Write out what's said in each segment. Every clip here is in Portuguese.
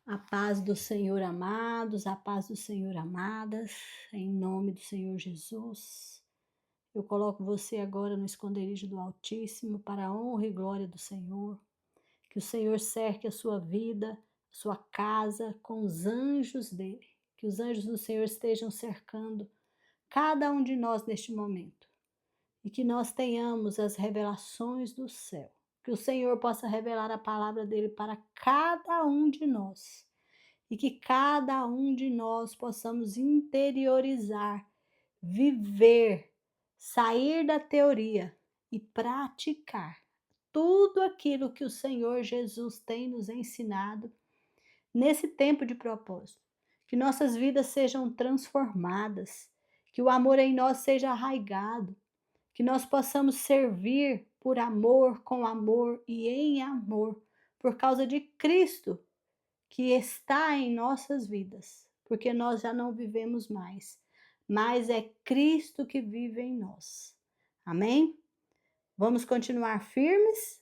A paz do Senhor, amados, a paz do Senhor, amadas, em nome do Senhor Jesus. Eu coloco você agora no esconderijo do Altíssimo para a honra e glória do Senhor. Que o Senhor cerque a sua vida, a sua casa com os anjos dele. Que os anjos do Senhor estejam cercando cada um de nós neste momento. E que nós tenhamos as revelações do céu. Que o Senhor possa revelar a palavra dele para cada um de nós e que cada um de nós possamos interiorizar, viver, sair da teoria e praticar tudo aquilo que o Senhor Jesus tem nos ensinado nesse tempo de propósito. Que nossas vidas sejam transformadas, que o amor em nós seja arraigado, que nós possamos servir por amor, com amor e em amor, por causa de Cristo que está em nossas vidas, porque nós já não vivemos mais, mas é Cristo que vive em nós. Amém? Vamos continuar firmes?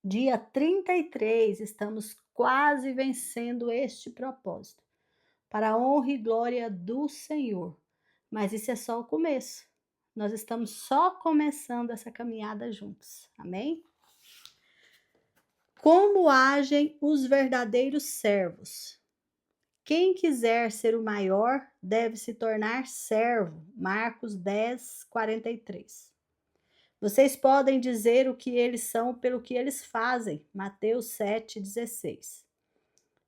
Dia 33, estamos quase vencendo este propósito, para a honra e glória do Senhor. Mas isso é só o começo. Nós estamos só começando essa caminhada juntos. Amém? Como agem os verdadeiros servos? Quem quiser ser o maior deve se tornar servo. Marcos 10, 43. Vocês podem dizer o que eles são pelo que eles fazem. Mateus 7, 16.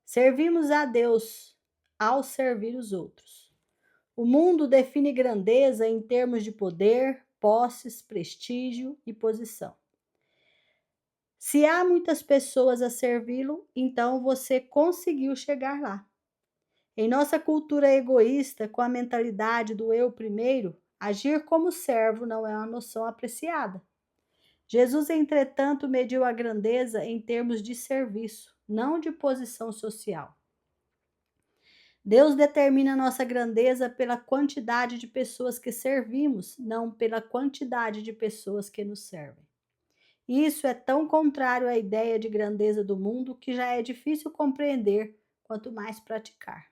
Servimos a Deus ao servir os outros. O mundo define grandeza em termos de poder, posses, prestígio e posição. Se há muitas pessoas a servi-lo, então você conseguiu chegar lá. Em nossa cultura egoísta, com a mentalidade do eu primeiro, agir como servo não é uma noção apreciada. Jesus, entretanto, mediu a grandeza em termos de serviço, não de posição social. Deus determina nossa grandeza pela quantidade de pessoas que servimos, não pela quantidade de pessoas que nos servem. Isso é tão contrário à ideia de grandeza do mundo que já é difícil compreender, quanto mais praticar.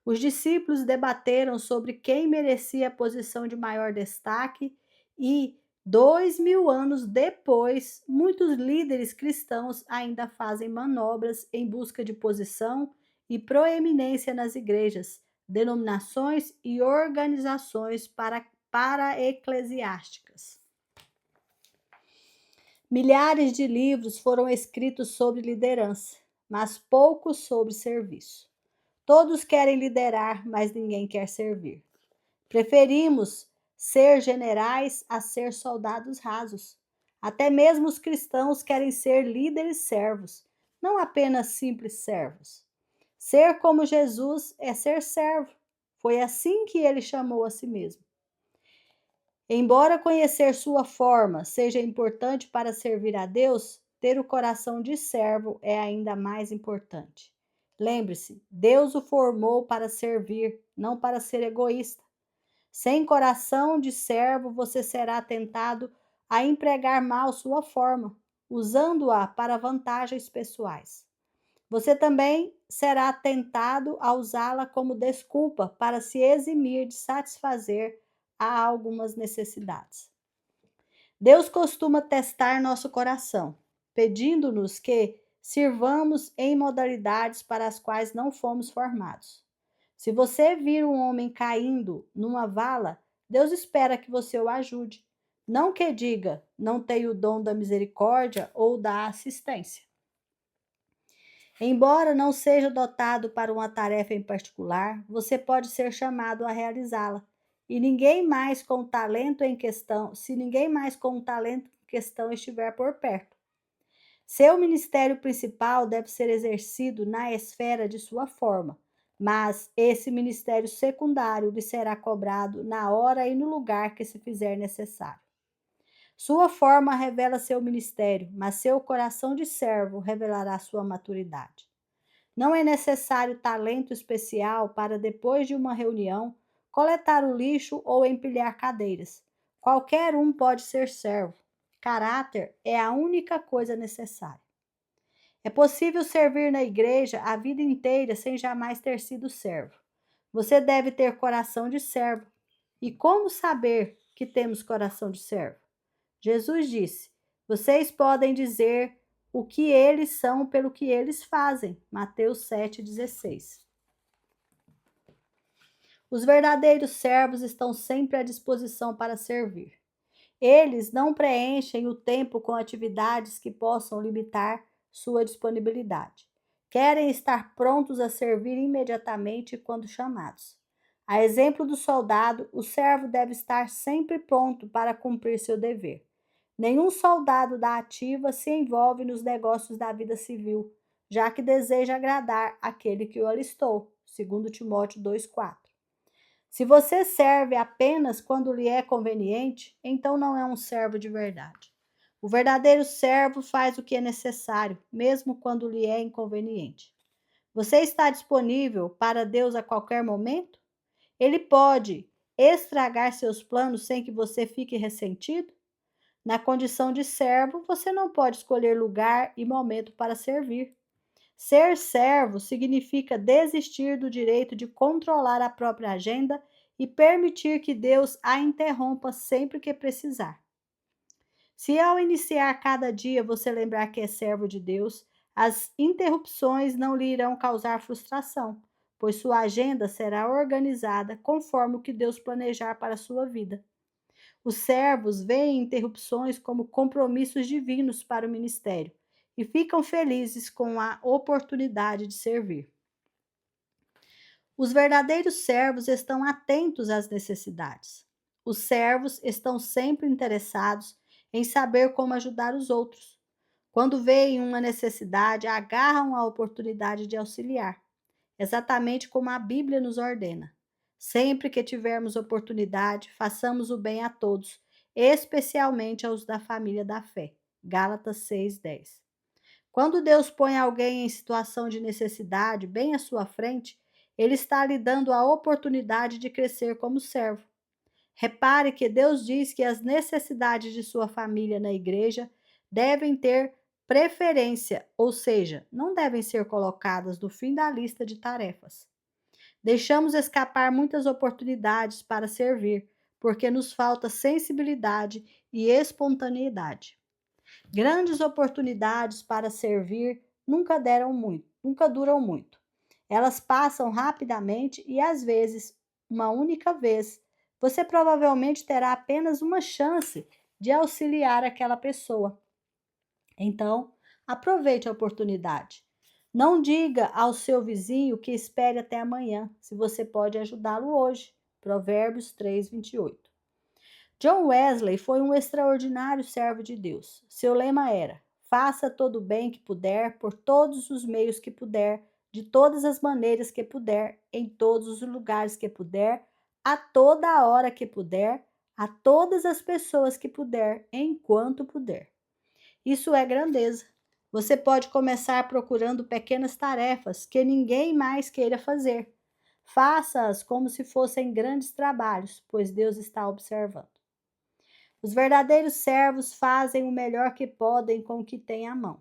Os discípulos debateram sobre quem merecia a posição de maior destaque e, 2000 anos depois, muitos líderes cristãos ainda fazem manobras em busca de posição e proeminência nas igrejas, denominações e organizações para-eclesiásticas. Milhares de livros foram escritos sobre liderança, mas poucos sobre serviço. Todos querem liderar, mas ninguém quer servir. Preferimos ser generais a ser soldados rasos. Até mesmo os cristãos querem ser líderes servos, não apenas simples servos. Ser como Jesus é ser servo. Foi assim que ele chamou a si mesmo. Embora conhecer sua forma seja importante para servir a Deus, ter o coração de servo é ainda mais importante. Lembre-se, Deus o formou para servir, não para ser egoísta. Sem coração de servo, você será tentado a empregar mal sua forma, usando-a para vantagens pessoais. Você também será tentado a usá-la como desculpa para se eximir de satisfazer a algumas necessidades. Deus costuma testar nosso coração, pedindo-nos que sirvamos em modalidades para as quais não fomos formados. Se você vir um homem caindo numa vala, Deus espera que você o ajude, não que diga, não tenho o dom da misericórdia ou da assistência. Embora não seja dotado para uma tarefa em particular, você pode ser chamado a realizá-la. E ninguém mais com o talento em questão, se ninguém mais com o talento em questão estiver por perto. Seu ministério principal deve ser exercido na esfera de sua forma, mas esse ministério secundário lhe será cobrado na hora e no lugar que se fizer necessário. Sua forma revela seu ministério, mas seu coração de servo revelará sua maturidade. Não é necessário talento especial para, depois de uma reunião, coletar o lixo ou empilhar cadeiras. Qualquer um pode ser servo. Caráter é a única coisa necessária. É possível servir na igreja a vida inteira sem jamais ter sido servo. Você deve ter coração de servo. E como saber que temos coração de servo? Jesus disse: Vocês podem dizer o que eles são pelo que eles fazem. Mateus 7,16. Os verdadeiros servos estão sempre à disposição para servir. Eles não preenchem o tempo com atividades que possam limitar sua disponibilidade. Querem estar prontos a servir imediatamente quando chamados. A exemplo do soldado, o servo deve estar sempre pronto para cumprir seu dever. Nenhum soldado da ativa se envolve nos negócios da vida civil, já que deseja agradar aquele que o alistou. 2 Timóteo 2,4. Se você serve apenas quando lhe é conveniente, então não é um servo de verdade. O verdadeiro servo faz o que é necessário, mesmo quando lhe é inconveniente. Você está disponível para Deus a qualquer momento? Ele pode estragar seus planos sem que você fique ressentido? Na condição de servo, você não pode escolher lugar e momento para servir. Ser servo significa desistir do direito de controlar a própria agenda e permitir que Deus a interrompa sempre que precisar. Se ao iniciar cada dia você lembrar que é servo de Deus, as interrupções não lhe irão causar frustração, pois sua agenda será organizada conforme o que Deus planejar para a sua vida. Os servos veem interrupções como compromissos divinos para o ministério e ficam felizes com a oportunidade de servir. Os verdadeiros servos estão atentos às necessidades. Os servos estão sempre interessados em saber como ajudar os outros. Quando veem uma necessidade, agarram a oportunidade de auxiliar, exatamente como a Bíblia nos ordena. Sempre que tivermos oportunidade, façamos o bem a todos, especialmente aos da família da fé. Gálatas 6:10. Quando Deus põe alguém em situação de necessidade bem à sua frente, Ele está lhe dando a oportunidade de crescer como servo. Repare que Deus diz que as necessidades de sua família na igreja devem ter preferência, ou seja, não devem ser colocadas no fim da lista de tarefas. Deixamos escapar muitas oportunidades para servir, porque nos falta sensibilidade e espontaneidade. Grandes oportunidades para servir nunca duram muito. Elas passam rapidamente e às vezes, uma única vez, você provavelmente terá apenas uma chance de auxiliar aquela pessoa. Então, aproveite a oportunidade. Não diga ao seu vizinho que espere até amanhã, se você pode ajudá-lo hoje. Provérbios 3:28. John Wesley foi um extraordinário servo de Deus. Seu lema era: faça todo o bem que puder, por todos os meios que puder, de todas as maneiras que puder, em todos os lugares que puder, a toda a hora que puder, a todas as pessoas que puder, enquanto puder. Isso é grandeza. Você pode começar procurando pequenas tarefas que ninguém mais queira fazer. Faça-as como se fossem grandes trabalhos, pois Deus está observando. Os verdadeiros servos fazem o melhor que podem com o que têm à mão.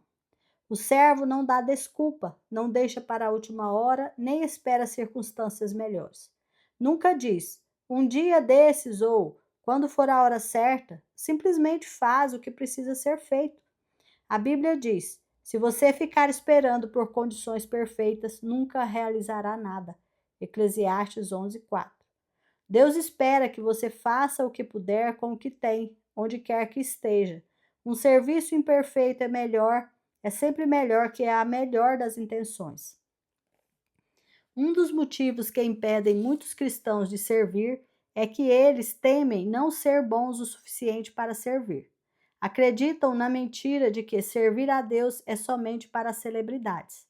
O servo não dá desculpa, não deixa para a última hora, nem espera circunstâncias melhores. Nunca diz, um dia desses ou, quando for a hora certa, simplesmente faz o que precisa ser feito. A Bíblia diz, se você ficar esperando por condições perfeitas, nunca realizará nada. Eclesiastes 11:4. Deus espera que você faça o que puder com o que tem, onde quer que esteja. Um serviço imperfeito é sempre melhor que a melhor das intenções. Um dos motivos que impedem muitos cristãos de servir é que eles temem não ser bons o suficiente para servir. Acreditam na mentira de que servir a Deus é somente para celebridades.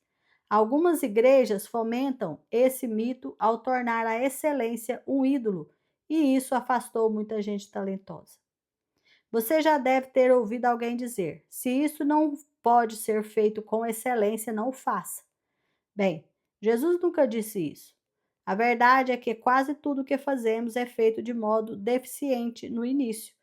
Algumas igrejas fomentam esse mito ao tornar a excelência um ídolo, e isso afastou muita gente talentosa. Você já deve ter ouvido alguém dizer: se isso não pode ser feito com excelência, não o faça. Bem, Jesus nunca disse isso. A verdade é que quase tudo o que fazemos é feito de modo deficiente no início.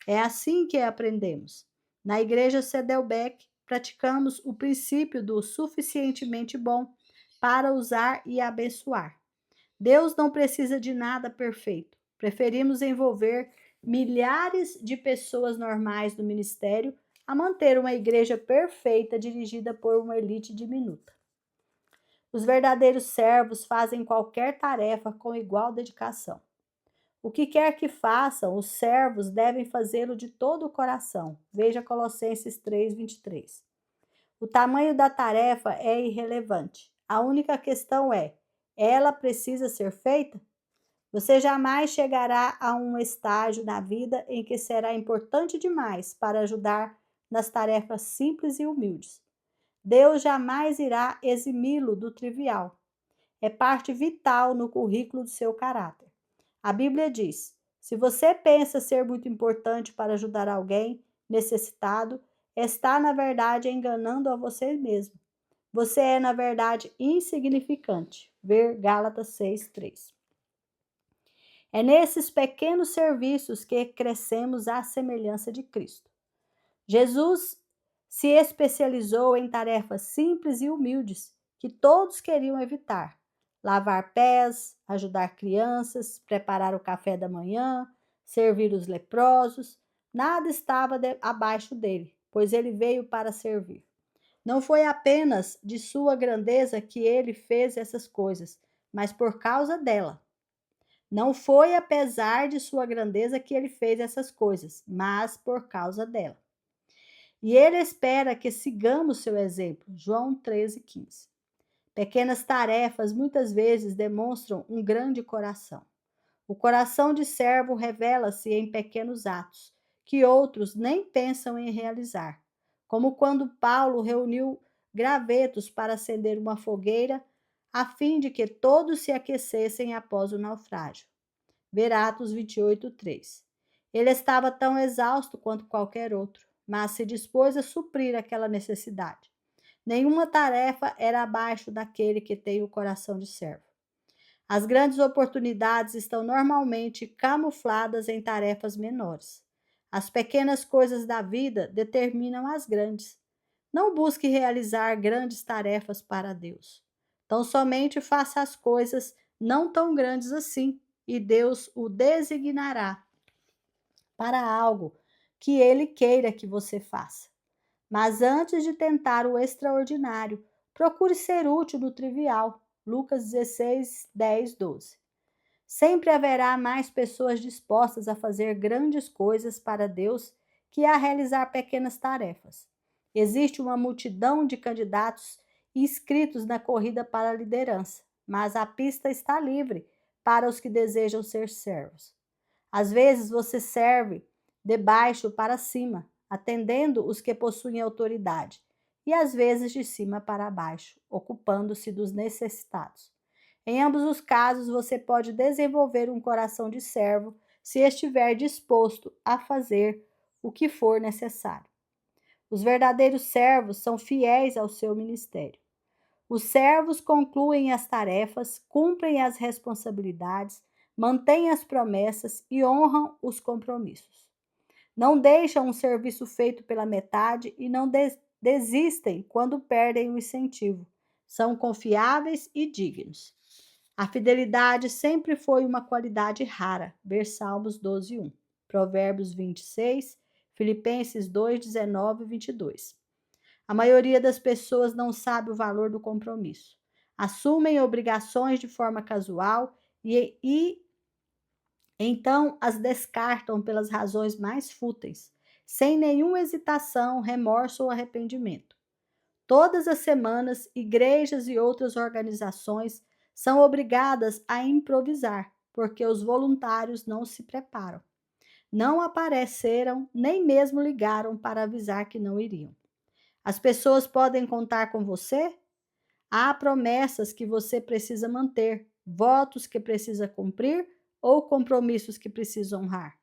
É assim que aprendemos. Na igreja Saddleback, praticamos o princípio do suficientemente bom para usar e abençoar. Deus não precisa de nada perfeito. Preferimos envolver milhares de pessoas normais no ministério a manter uma igreja perfeita dirigida por uma elite diminuta. Os verdadeiros servos fazem qualquer tarefa com igual dedicação. O que quer que façam, os servos devem fazê-lo de todo o coração. Veja Colossenses 3:23. O tamanho da tarefa é irrelevante. A única questão é: ela precisa ser feita? Você jamais chegará a um estágio na vida em que será importante demais para ajudar nas tarefas simples e humildes. Deus jamais irá eximi-lo do trivial. É parte vital no currículo do seu caráter. A Bíblia diz: se você pensa ser muito importante para ajudar alguém necessitado, está, na verdade, enganando a você mesmo. Você é, na verdade, insignificante. Ver Gálatas 6:3. É nesses pequenos serviços que crescemos à semelhança de Cristo. Jesus se especializou em tarefas simples e humildes que todos queriam evitar: lavar pés, ajudar crianças, preparar o café da manhã, servir os leprosos. Nada estava abaixo dele, pois ele veio para servir. Não foi apenas de sua grandeza que ele fez essas coisas, mas por causa dela. Não foi apesar de sua grandeza que ele fez essas coisas, mas por causa dela. E ele espera que sigamos seu exemplo. João 13:15. Pequenas tarefas muitas vezes demonstram um grande coração. O coração de servo revela-se em pequenos atos, que outros nem pensam em realizar, como quando Paulo reuniu gravetos para acender uma fogueira, a fim de que todos se aquecessem após o naufrágio. Ver Atos 28:3. Ele estava tão exausto quanto qualquer outro, mas se dispôs a suprir aquela necessidade. Nenhuma tarefa era abaixo daquele que tem o coração de servo. As grandes oportunidades estão normalmente camufladas em tarefas menores. As pequenas coisas da vida determinam as grandes. Não busque realizar grandes tarefas para Deus. Tão somente faça as coisas não tão grandes assim, e Deus o designará para algo que Ele queira que você faça. Mas antes de tentar o extraordinário, procure ser útil no trivial. Lucas 16, 10, 12. Sempre haverá mais pessoas dispostas a fazer grandes coisas para Deus que a realizar pequenas tarefas. Existe uma multidão de candidatos inscritos na corrida para a liderança, mas a pista está livre para os que desejam ser servos. Às vezes você serve de baixo para cima, atendendo os que possuem autoridade, e às vezes de cima para baixo, ocupando-se dos necessitados. Em ambos os casos, você pode desenvolver um coração de servo se estiver disposto a fazer o que for necessário. Os verdadeiros servos são fiéis ao seu ministério. Os servos concluem as tarefas, cumprem as responsabilidades, mantêm as promessas e honram os compromissos. Não deixam um serviço feito pela metade e não desistem quando perdem o incentivo. São confiáveis e dignos. A fidelidade sempre foi uma qualidade rara. Ver Salmos 12:1, Provérbios 26, Filipenses 2:19 e 22. A maioria das pessoas não sabe o valor do compromisso. Assumem obrigações de forma casual e então as descartam pelas razões mais fúteis, sem nenhuma hesitação, remorso ou arrependimento. Todas as semanas, igrejas e outras organizações são obrigadas a improvisar, porque os voluntários não se preparam. Não apareceram, nem mesmo ligaram para avisar que não iriam. As pessoas podem contar com você? Há promessas que você precisa manter, votos que precisa cumprir ou compromissos que precisa honrar.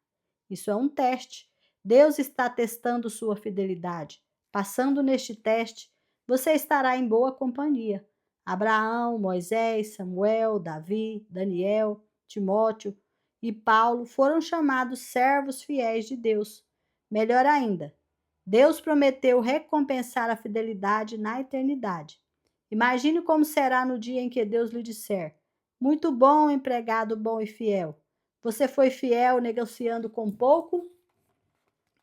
Isso é um teste. Deus está testando sua fidelidade. Passando neste teste, você estará em boa companhia. Abraão, Moisés, Samuel, Davi, Daniel, Timóteo e Paulo foram chamados servos fiéis de Deus. Melhor ainda, Deus prometeu recompensar a fidelidade na eternidade. Imagine como será no dia em que Deus lhe disser: muito bom, empregado bom e fiel. Você foi fiel negociando com pouco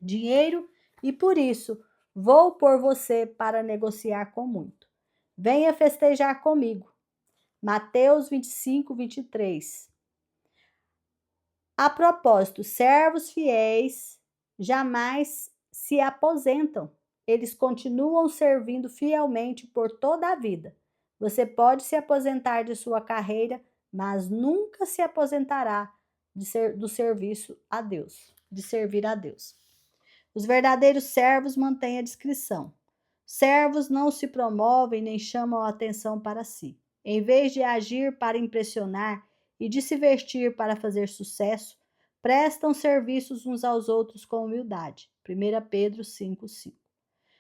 dinheiro e por isso vou pôr você para negociar com muito. Venha festejar comigo. Mateus 25, 23. A propósito, servos fiéis jamais se aposentam. Eles continuam servindo fielmente por toda a vida. Você pode se aposentar de sua carreira, mas nunca se aposentará do serviço a Deus, de servir a Deus. Os verdadeiros servos mantêm a discrição. Servos não se promovem nem chamam a atenção para si. Em vez de agir para impressionar e de se vestir para fazer sucesso, prestam serviços uns aos outros com humildade. 1 Pedro 5,5.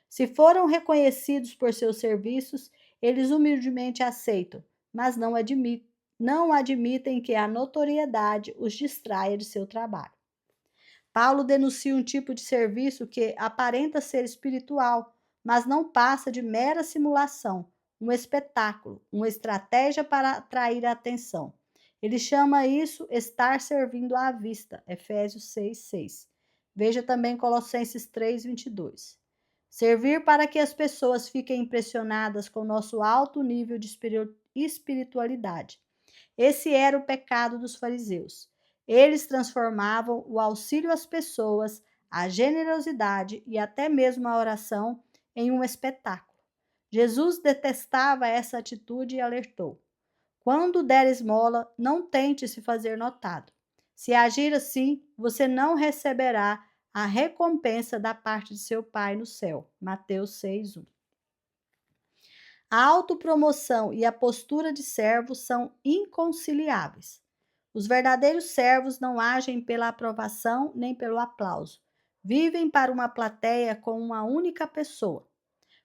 Se foram reconhecidos por seus serviços, eles humildemente aceitam, mas não admitem que a notoriedade os distraia de seu trabalho. Paulo denuncia um tipo de serviço que aparenta ser espiritual, mas não passa de mera simulação, um espetáculo, uma estratégia para atrair a atenção. Ele chama isso estar servindo à vista, Efésios 6:6. Veja também Colossenses 3:22. Servir para que as pessoas fiquem impressionadas com nosso alto nível de espiritualidade. Esse era o pecado dos fariseus. Eles transformavam o auxílio às pessoas, a generosidade e até mesmo a oração em um espetáculo. Jesus detestava essa atitude e alertou: quando der esmola, não tente se fazer notado. Se agir assim, você não receberá a recompensa da parte de seu Pai no céu. Mateus 6:1. A autopromoção e a postura de servo são inconciliáveis. Os verdadeiros servos não agem pela aprovação nem pelo aplauso. Vivem para uma plateia com uma única pessoa.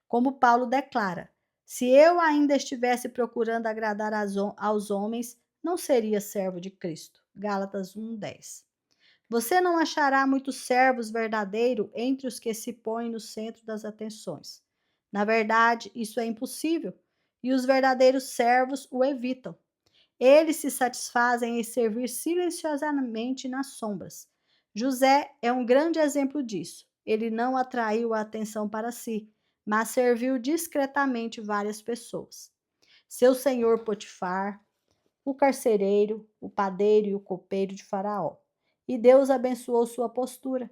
Como Paulo declara: se eu ainda estivesse procurando agradar aos homens, não seria servo de Cristo. Gálatas 1:10. Você não achará muitos servos verdadeiros entre os que se põem no centro das atenções. Na verdade, isso é impossível, e os verdadeiros servos o evitam. Eles se satisfazem em servir silenciosamente nas sombras. José é um grande exemplo disso. Ele não atraiu a atenção para si, mas serviu discretamente várias pessoas. Seu senhor Potifar, o carcereiro, o padeiro e o copeiro de Faraó. E Deus abençoou sua postura.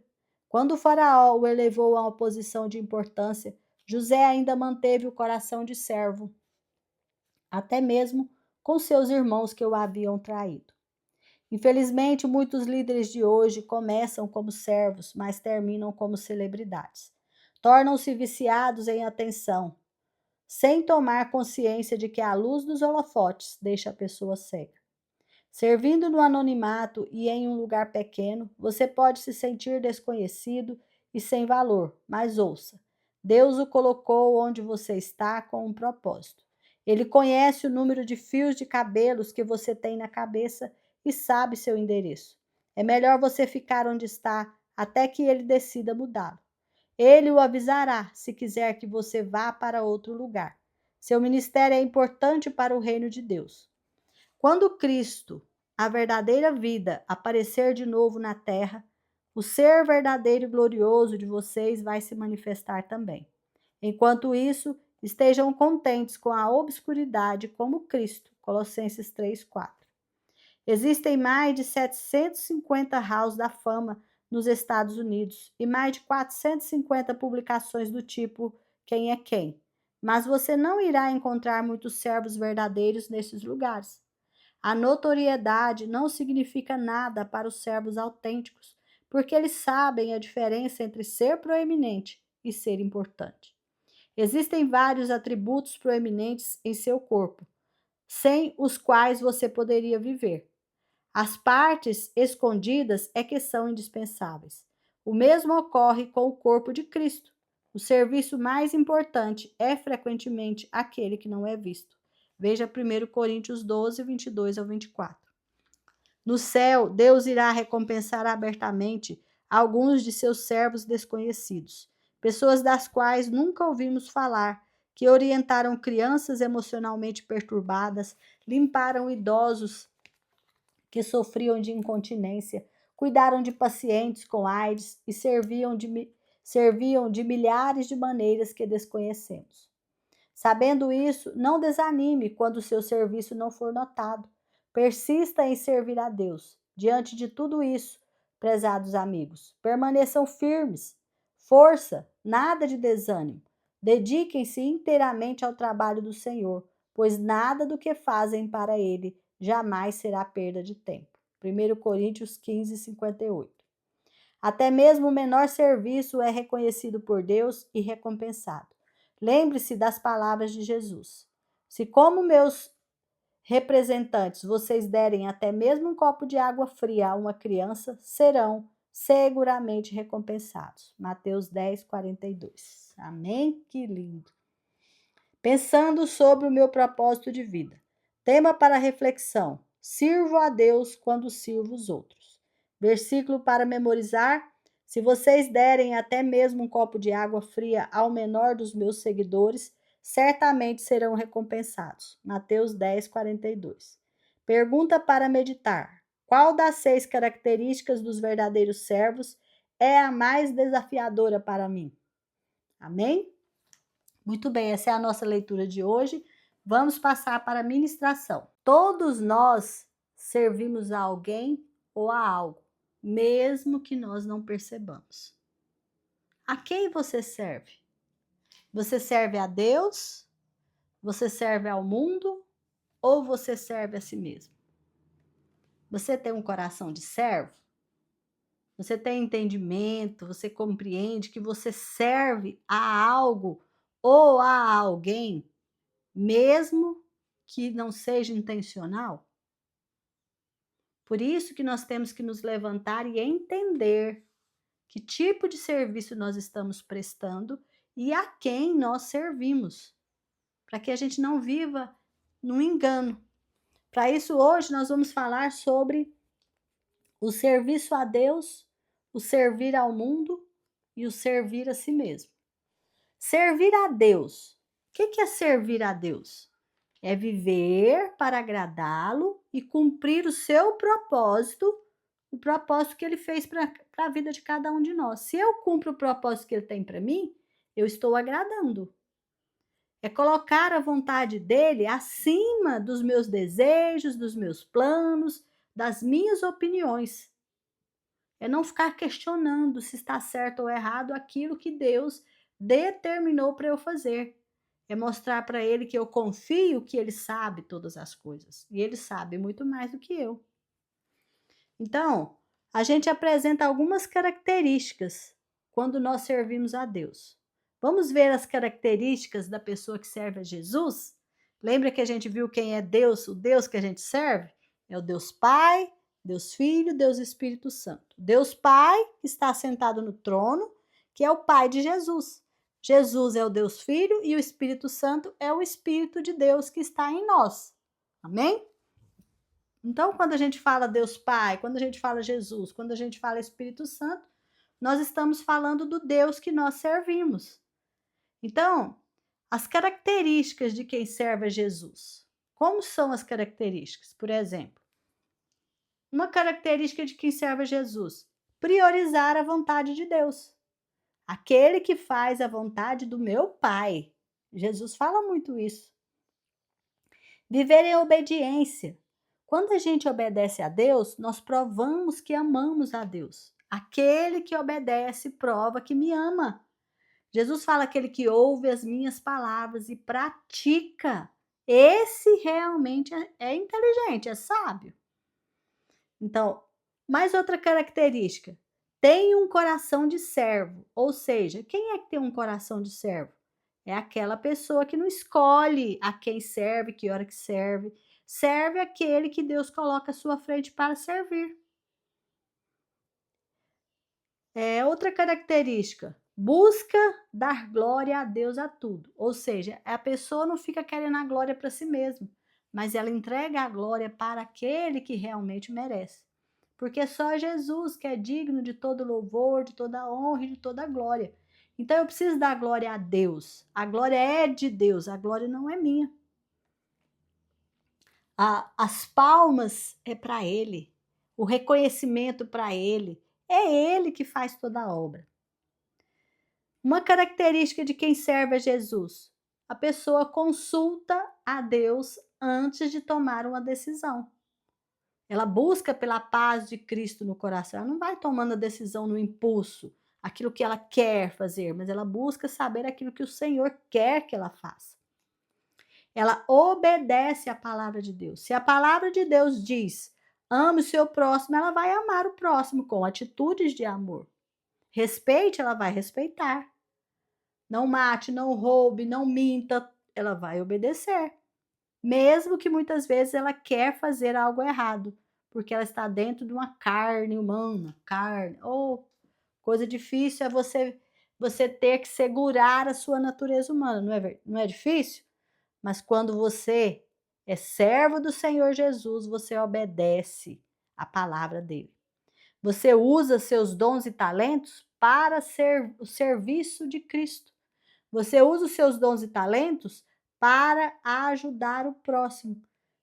Quando o Faraó o elevou a uma posição de importância, José ainda manteve o coração de servo, até mesmo com seus irmãos que o haviam traído. Infelizmente, muitos líderes de hoje começam como servos, mas terminam como celebridades. Tornam-se viciados em atenção, sem tomar consciência de que a luz dos holofotes deixa a pessoa cega. Servindo no anonimato e em um lugar pequeno, você pode se sentir desconhecido e sem valor, mas ouça: Deus o colocou onde você está com um propósito. Ele conhece o número de fios de cabelos que você tem na cabeça e sabe seu endereço. É melhor você ficar onde está até que ele decida mudá-lo. Ele o avisará se quiser que você vá para outro lugar. Seu ministério é importante para o reino de Deus. Quando Cristo, a verdadeira vida, aparecer de novo na terra, o ser verdadeiro e glorioso de vocês vai se manifestar também. Enquanto isso, estejam contentes com a obscuridade como Cristo. Colossenses 3:4. Existem mais de 750 halls da fama nos Estados Unidos e mais de 450 publicações do tipo Quem é Quem. Mas você não irá encontrar muitos servos verdadeiros nesses lugares. A notoriedade não significa nada para os servos autênticos, porque eles sabem a diferença entre ser proeminente e ser importante. Existem vários atributos proeminentes em seu corpo, sem os quais você poderia viver. As partes escondidas é que são indispensáveis. O mesmo ocorre com o corpo de Cristo. O serviço mais importante é frequentemente aquele que não é visto. Veja 1 Coríntios 12, 22 ao 24. No céu, Deus irá recompensar abertamente alguns de seus servos desconhecidos. pessoas das quais nunca ouvimos falar, que orientaram crianças emocionalmente perturbadas, limparam idosos que sofriam de incontinência, cuidaram de pacientes com AIDS e serviam de milhares de maneiras que desconhecemos. Sabendo isso, não desanime quando o seu serviço não for notado. Persista em servir a Deus. Diante de tudo isso, prezados amigos, permaneçam firmes. Força, nada de desânimo. Dediquem-se inteiramente ao trabalho do Senhor, pois nada do que fazem para Ele jamais será perda de tempo. 1 Coríntios 15, 58. Até mesmo o menor serviço é reconhecido por Deus e recompensado. Lembre-se das palavras de Jesus. Se, como meus representantes, vocês derem até mesmo um copo de água fria a uma criança, serão seguramente recompensados. Mateus 10, 42. Amém? Que lindo. Pensando sobre o meu propósito de vida. Tema para reflexão. Sirvo a Deus quando sirvo os outros. Versículo para memorizar. Se vocês derem até mesmo um copo de água fria ao menor dos meus seguidores, certamente serão recompensados. Mateus 10, 42. Pergunta para meditar. Qual das 6 características dos verdadeiros servos é a mais desafiadora para mim? Amém? Muito bem, essa é a nossa leitura de hoje. Vamos passar para a ministração. Todos nós servimos a alguém ou a algo, mesmo que nós não percebamos. A quem você serve? Você serve a Deus? Você serve ao mundo? Ou você serve a si mesmo? Você tem um coração de servo? Você tem entendimento? Você compreende que você serve a algo ou a alguém, mesmo que não seja intencional? Por isso que nós temos que nos levantar e entender que tipo de serviço nós estamos prestando e a quem nós servimos, para que a gente não viva no engano. Para isso, hoje nós vamos falar sobre o serviço a Deus, o servir ao mundo e o servir a si mesmo. Servir a Deus. O que é servir a Deus? É viver para agradá-lo e cumprir o seu propósito, o propósito que ele fez para a vida de cada um de nós. Se eu cumpro o propósito que ele tem para mim, eu estou agradando. É colocar a vontade dele acima dos meus desejos, dos meus planos, das minhas opiniões. É não ficar questionando se está certo ou errado aquilo que Deus determinou para eu fazer. É mostrar para ele que eu confio que ele sabe todas as coisas. E ele sabe muito mais do que eu. Então, a gente apresenta algumas características quando nós servimos a Deus. Vamos ver as características da pessoa que serve a Jesus? Lembra que a gente viu quem é Deus, o Deus que a gente serve? É o Deus Pai, Deus Filho, Deus Espírito Santo. Deus Pai está sentado no trono, que é o Pai de Jesus. Jesus é o Deus Filho e o Espírito Santo é o Espírito de Deus que está em nós. Amém? Então, quando a gente fala Deus Pai, quando a gente fala Jesus, quando a gente fala Espírito Santo, nós estamos falando do Deus que nós servimos. Então, as características de quem serve a Jesus. Como são as características? Por exemplo, uma característica de quem serve a Jesus: priorizar a vontade de Deus. Aquele que faz a vontade do meu Pai. Jesus fala muito isso. Viver em obediência. Quando a gente obedece a Deus, nós provamos que amamos a Deus. Aquele que obedece prova que me ama. Jesus fala: aquele que ouve as minhas palavras e pratica, esse realmente é inteligente, é sábio. Então, mais outra característica: tem um coração de servo. Ou seja, quem é que tem um coração de servo? É aquela pessoa que não escolhe a quem serve, que hora que serve. Serve aquele que Deus coloca à sua frente para servir. Outra característica: busca dar glória a Deus a tudo. Ou seja, a pessoa não fica querendo a glória para si mesma, mas ela entrega a glória para aquele que realmente merece. Porque só Jesus que é digno de todo louvor, de toda honra e de toda glória. Então eu preciso dar glória a Deus. A glória é de Deus, a glória não é minha. As palmas é para Ele, o reconhecimento para Ele. É Ele que faz toda a obra. Uma característica de quem serve a Jesus: a pessoa consulta a Deus antes de tomar uma decisão. Ela busca pela paz de Cristo no coração. Ela não vai tomando a decisão no impulso, aquilo que ela quer fazer, mas ela busca saber aquilo que o Senhor quer que ela faça. Ela obedece à palavra de Deus. Se a palavra de Deus diz: ame o seu próximo, ela vai amar o próximo com atitudes de amor. Respeite, ela vai respeitar. Não mate, não roube, não minta, ela vai obedecer. Mesmo que muitas vezes ela quer fazer algo errado, porque ela está dentro de uma carne humana, carne. Ou coisa difícil é você ter que segurar a sua natureza humana, não é difícil? Mas quando você é servo do Senhor Jesus, você obedece a palavra dele. Você usa seus dons e talentos para o serviço de Cristo. Você usa os seus dons e talentos para ajudar o próximo.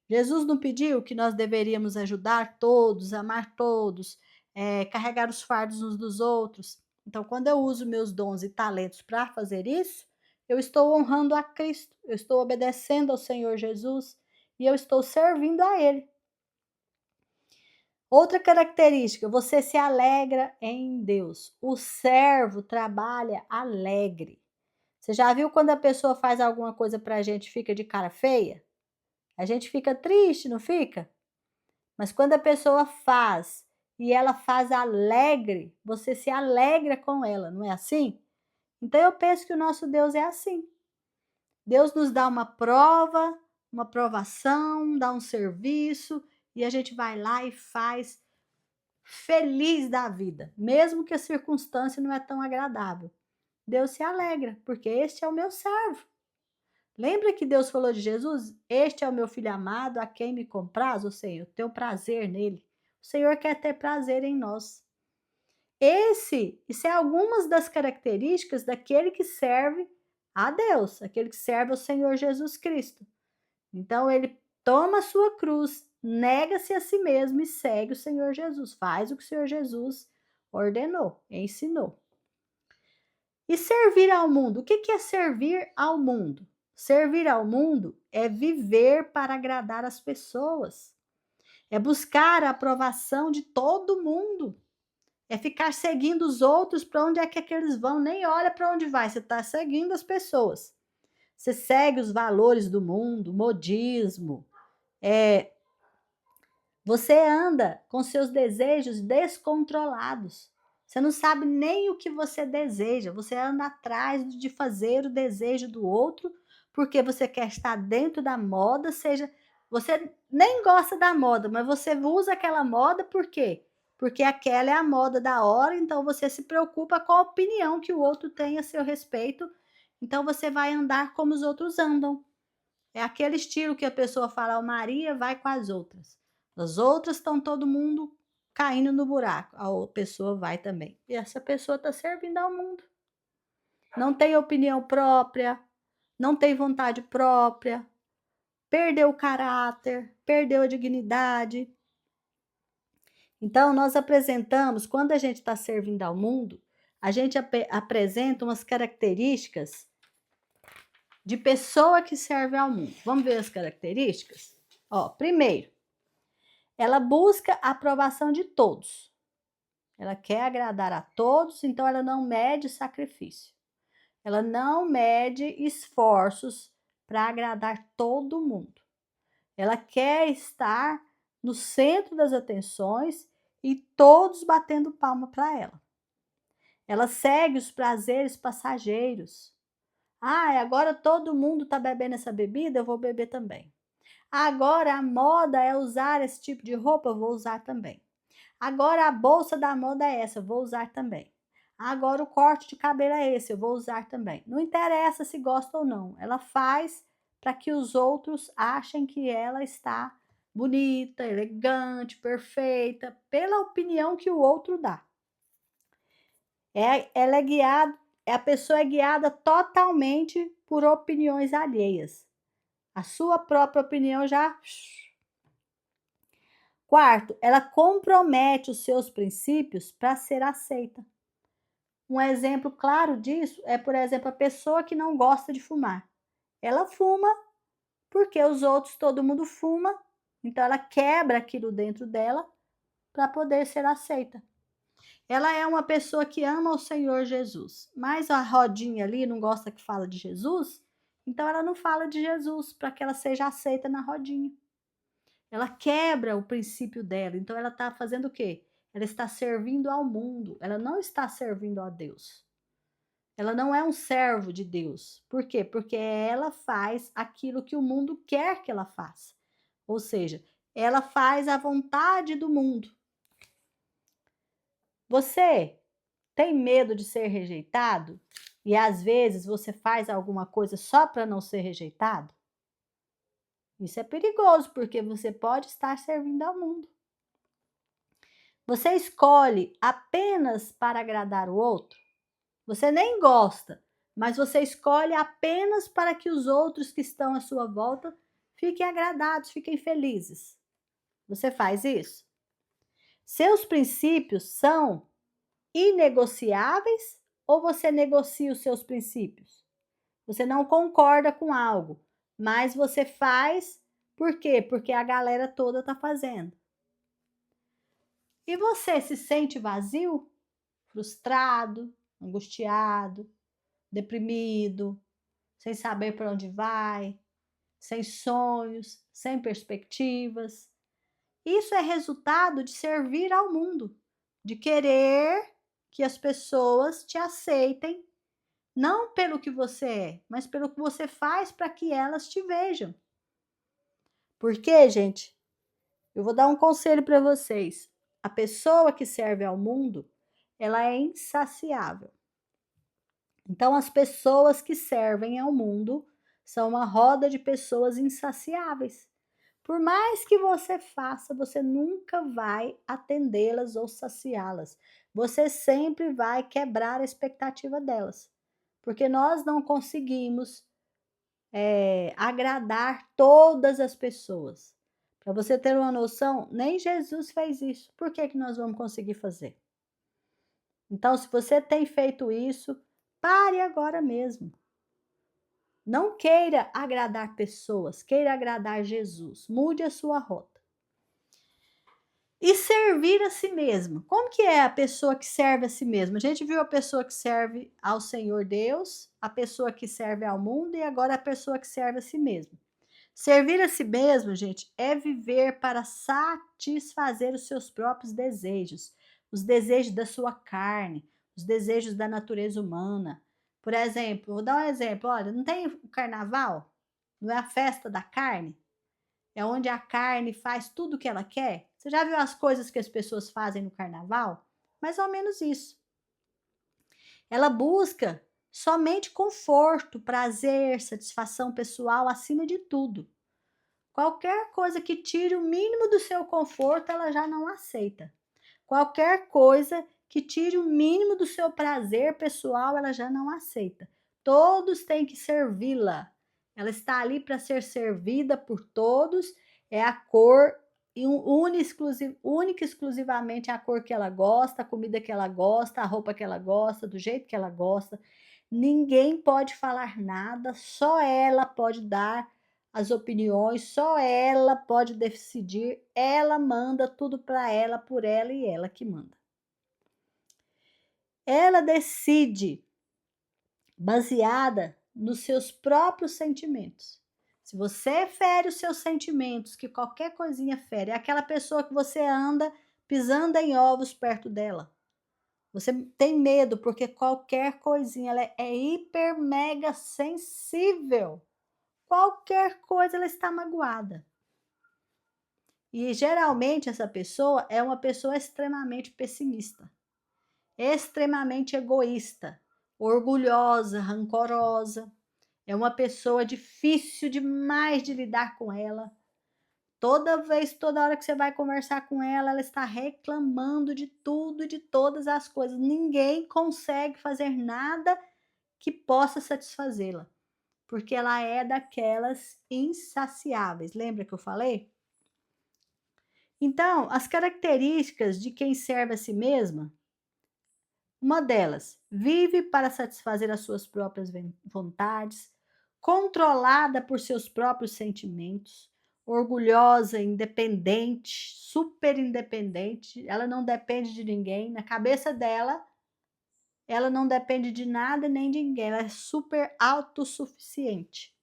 Jesus não pediu que nós deveríamos ajudar todos, amar todos, carregar os fardos uns dos outros. Então, quando eu uso meus dons e talentos para fazer isso, eu estou honrando a Cristo, eu estou obedecendo ao Senhor Jesus e eu estou servindo a Ele. Outra característica, você se alegra em Deus. O servo trabalha alegre. Você já viu quando a pessoa faz alguma coisa para a gente e fica de cara feia? A gente fica triste, não fica? Mas quando a pessoa faz e ela faz alegre, você se alegra com ela, não é assim? Então eu penso que o nosso Deus é assim. Deus nos dá uma prova, uma provação, dá um serviço e a gente vai lá e faz feliz da vida, mesmo que a circunstância não é tão agradável. Deus se alegra, porque este é o meu servo. Lembra que Deus falou de Jesus? Este é o meu filho amado, a quem me compraz, ou seja, eu tenho prazer nele. O Senhor quer ter prazer em nós. Isso é algumas das características daquele que serve a Deus, aquele que serve ao Senhor Jesus Cristo. Então ele toma a sua cruz, nega-se a si mesmo e segue o Senhor Jesus, faz o que o Senhor Jesus ordenou, ensinou. E servir ao mundo, o que é servir ao mundo? Servir ao mundo é viver para agradar as pessoas, é buscar a aprovação de todo mundo, é ficar seguindo os outros para onde é que eles vão, nem olha para onde vai, você está seguindo as pessoas. Você segue os valores do mundo, modismo, você anda com seus desejos descontrolados. Você não sabe nem o que você deseja, você anda atrás de fazer o desejo do outro, porque você quer estar dentro da moda, seja, você nem gosta da moda, mas você usa aquela moda por quê? Porque aquela é a moda da hora, então você se preocupa com a opinião que o outro tem a seu respeito, então você vai andar como os outros andam. É aquele estilo que a pessoa fala, oh, Maria vai com as outras. As outras estão todo mundo caindo no buraco. A pessoa vai também. E essa pessoa está servindo ao mundo. Não tem opinião própria, não tem vontade própria, perdeu o caráter, perdeu a dignidade. Então, nós apresentamos, quando a gente está servindo ao mundo, a gente apresenta umas características de pessoa que serve ao mundo. Vamos ver as características? Ó, primeiro, ela busca a aprovação de todos. Ela quer agradar a todos, então ela não mede sacrifício. Ela não mede esforços para agradar todo mundo. Ela quer estar no centro das atenções e todos batendo palma para ela. Ela segue os prazeres passageiros. Ah, agora todo mundo está bebendo essa bebida, eu vou beber também. Agora a moda é usar esse tipo de roupa, eu vou usar também. Agora a bolsa da moda é essa, eu vou usar também. Agora o corte de cabelo é esse, eu vou usar também. Não interessa se gosta ou não, ela faz para que os outros achem que ela está bonita, elegante, perfeita, pela opinião que o outro dá. a pessoa é guiada totalmente por opiniões alheias. A sua própria opinião já. Quarto, ela compromete os seus princípios para ser aceita. Um exemplo claro disso é, por exemplo, a pessoa que não gosta de fumar. Ela fuma porque os outros, todo mundo fuma, então ela quebra aquilo dentro dela para poder ser aceita. Ela é uma pessoa que ama o Senhor Jesus, mas a rodinha ali não gosta que fala de Jesus, então ela não fala de Jesus para que ela seja aceita na rodinha. Ela quebra o princípio dela, então ela está fazendo o quê? Ela está servindo ao mundo, ela não está servindo a Deus. Ela não é um servo de Deus. Por quê? Porque ela faz aquilo que o mundo quer que ela faça. Ou seja, ela faz a vontade do mundo. Você tem medo de ser rejeitado? E às vezes você faz alguma coisa só para não ser rejeitado? Isso é perigoso, porque você pode estar servindo ao mundo. Você escolhe apenas para agradar o outro? Você nem gosta, mas você escolhe apenas para que os outros que estão à sua volta fiquem agradados, fiquem felizes. Você faz isso? Seus princípios são inegociáveis ou você negocia os seus princípios? Você não concorda com algo, mas você faz por quê? Porque a galera toda está fazendo. E você se sente vazio, frustrado, angustiado, deprimido, sem saber para onde vai, sem sonhos, sem perspectivas? Isso é resultado de servir ao mundo, de querer que as pessoas te aceitem, não pelo que você é, mas pelo que você faz para que elas te vejam. Porque, gente, eu vou dar um conselho para vocês. A pessoa que serve ao mundo, ela é insaciável. Então, as pessoas que servem ao mundo são uma roda de pessoas insaciáveis. Por mais que você faça, você nunca vai atendê-las ou saciá-las. Você sempre vai quebrar a expectativa delas. Porque nós não conseguimos agradar todas as pessoas. Para você ter uma noção, nem Jesus fez isso. Por que nós vamos conseguir fazer? Então, se você tem feito isso, pare agora mesmo. Não queira agradar pessoas, queira agradar Jesus. Mude a sua rota. E servir a si mesmo. Como que é a pessoa que serve a si mesma? A gente viu a pessoa que serve ao Senhor Deus, a pessoa que serve ao mundo e agora a pessoa que serve a si mesma. Servir a si mesmo, gente, é viver para satisfazer os seus próprios desejos, os desejos da sua carne, os desejos da natureza humana. Por exemplo, vou dar um exemplo, olha, não tem o carnaval? Não é a festa da carne? É onde a carne faz tudo o que ela quer? Você já viu as coisas que as pessoas fazem no carnaval? Mais ou menos isso. Ela busca somente conforto, prazer, satisfação pessoal acima de tudo. Qualquer coisa que tire o mínimo do seu conforto, ela já não aceita. Qualquer coisa que tire o mínimo do seu prazer pessoal, ela já não aceita. Todos têm que servi-la. Ela está ali para ser servida por todos. É a cor e única e exclusivamente a cor que ela gosta, a comida que ela gosta, a roupa que ela gosta, do jeito que ela gosta. Ninguém pode falar nada, só ela pode dar as opiniões, só ela pode decidir, ela manda tudo para ela, por ela e ela que manda. Ela decide baseada nos seus próprios sentimentos. Se você fere os seus sentimentos, que qualquer coisinha fere, é aquela pessoa que você anda pisando em ovos perto dela. Você tem medo porque qualquer coisinha, ela é hiper mega sensível. Qualquer coisa ela está magoada. E geralmente essa pessoa é uma pessoa extremamente pessimista, extremamente egoísta, orgulhosa, rancorosa. É uma pessoa difícil demais de lidar com ela. Toda vez, toda hora que você vai conversar com ela, ela está reclamando de tudo, de todas as coisas. Ninguém consegue fazer nada que possa satisfazê-la, porque ela é daquelas insaciáveis. Lembra que eu falei? Então, as características de quem serve a si mesma, uma delas, vive para satisfazer as suas próprias vontades, controlada por seus próprios sentimentos, orgulhosa, independente, super independente, ela não depende de ninguém, na cabeça dela, ela não depende de nada nem de ninguém, ela é super autossuficiente.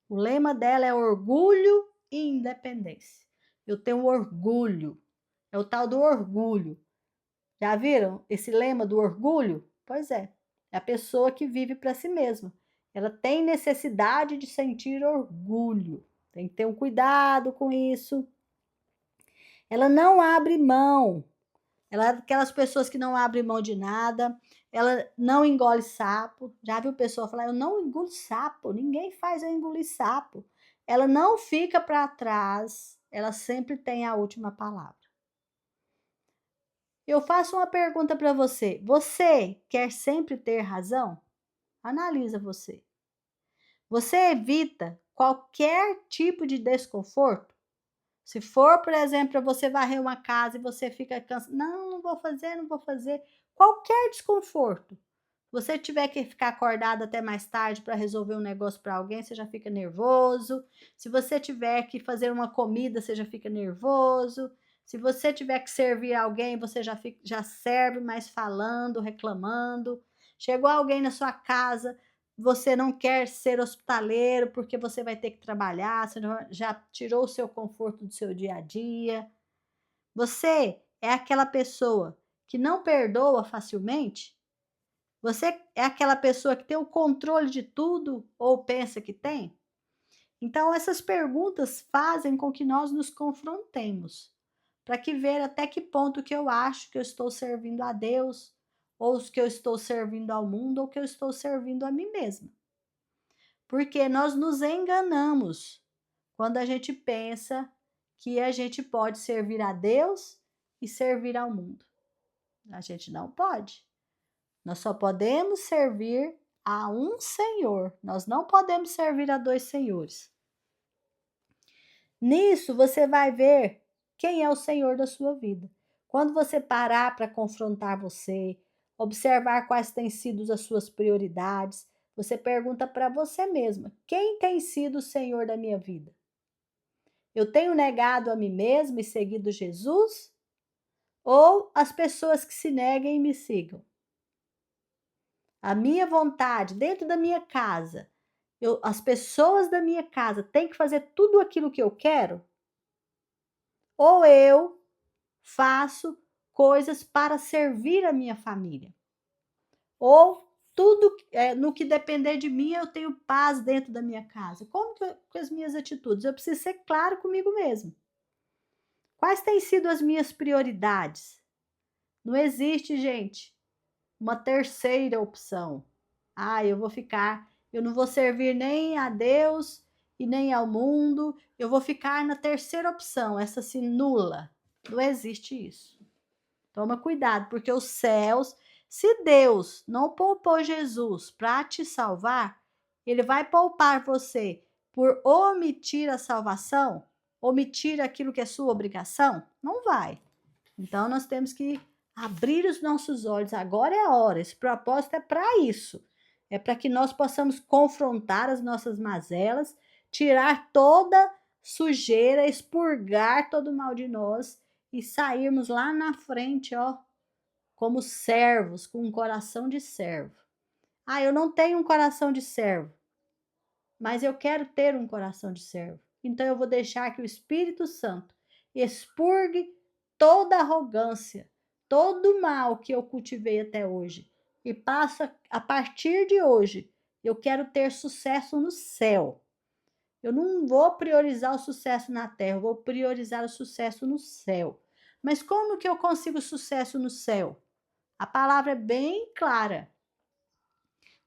O lema dela é orgulho e independência. Eu tenho orgulho, é o tal do orgulho. Já viram esse lema do orgulho? Pois é a pessoa que vive para si mesma. Ela tem necessidade de sentir orgulho. Tem que ter um cuidado com isso. Ela não abre mão. Ela é daquelas pessoas que não abrem mão de nada. Ela não engole sapo. Já viu pessoa falar, eu não engulo sapo. Ninguém faz eu engolir sapo. Ela não fica para trás. Ela sempre tem a última palavra. Eu faço uma pergunta para você. Você quer sempre ter razão? Analisa você. Você evita qualquer tipo de desconforto? Se for, por exemplo, para você varrer uma casa e você fica cansado, não vou fazer, não vou fazer. Qualquer desconforto. Você tiver que ficar acordado até mais tarde para resolver um negócio para alguém, você já fica nervoso. Se você tiver que fazer uma comida, você já fica nervoso. Se você tiver que servir alguém, você já serve, mas falando, reclamando. Chegou alguém na sua casa, você não quer ser hospitaleiro porque você vai ter que trabalhar, você já tirou o seu conforto do seu dia a dia. Você é aquela pessoa que não perdoa facilmente? Você é aquela pessoa que tem o controle de tudo ou pensa que tem? Então, essas perguntas fazem com que nós nos confrontemos, para que ver até que ponto que eu acho que eu estou servindo a Deus, ou que eu estou servindo ao mundo, ou que eu estou servindo a mim mesma. Porque nós nos enganamos quando a gente pensa que a gente pode servir a Deus e servir ao mundo. A gente não pode. Nós só podemos servir a um Senhor. Nós não podemos servir a dois senhores. Nisso você vai ver quem é o Senhor da sua vida. Quando você parar para confrontar você, observar quais têm sido as suas prioridades, você pergunta para você mesma: quem tem sido o Senhor da minha vida? Eu tenho negado a mim mesma e seguido Jesus? Ou as pessoas que se neguem e me sigam? A minha vontade, dentro da minha casa, as pessoas da minha casa têm que fazer tudo aquilo que eu quero? Ou eu faço coisas para servir a minha família? Ou tudo no que depender de mim, eu tenho paz dentro da minha casa? Como que com as minhas atitudes? Eu preciso ser claro comigo mesmo. Quais têm sido as minhas prioridades? Não existe, gente, uma terceira opção. Eu não vou servir nem a Deus e nem ao mundo, eu vou ficar na terceira opção, essa assim, nula. Não existe isso. Toma cuidado, porque os céus, se Deus não poupou Jesus para te salvar, ele vai poupar você por omitir a salvação, omitir aquilo que é sua obrigação? Não vai. Então nós temos que abrir os nossos olhos. Agora é a hora. Esse propósito é para isso. É para que nós possamos confrontar as nossas mazelas, tirar toda sujeira, expurgar todo o mal de nós e sairmos lá na frente, ó, como servos, com um coração de servo. Eu não tenho um coração de servo, mas eu quero ter um coração de servo. Então eu vou deixar que o Espírito Santo expurgue toda arrogância, todo o mal que eu cultivei até hoje. E passa a partir de hoje, eu quero ter sucesso no céu. Eu não vou priorizar o sucesso na terra, eu vou priorizar o sucesso no céu. Mas como que eu consigo sucesso no céu? A palavra é bem clara.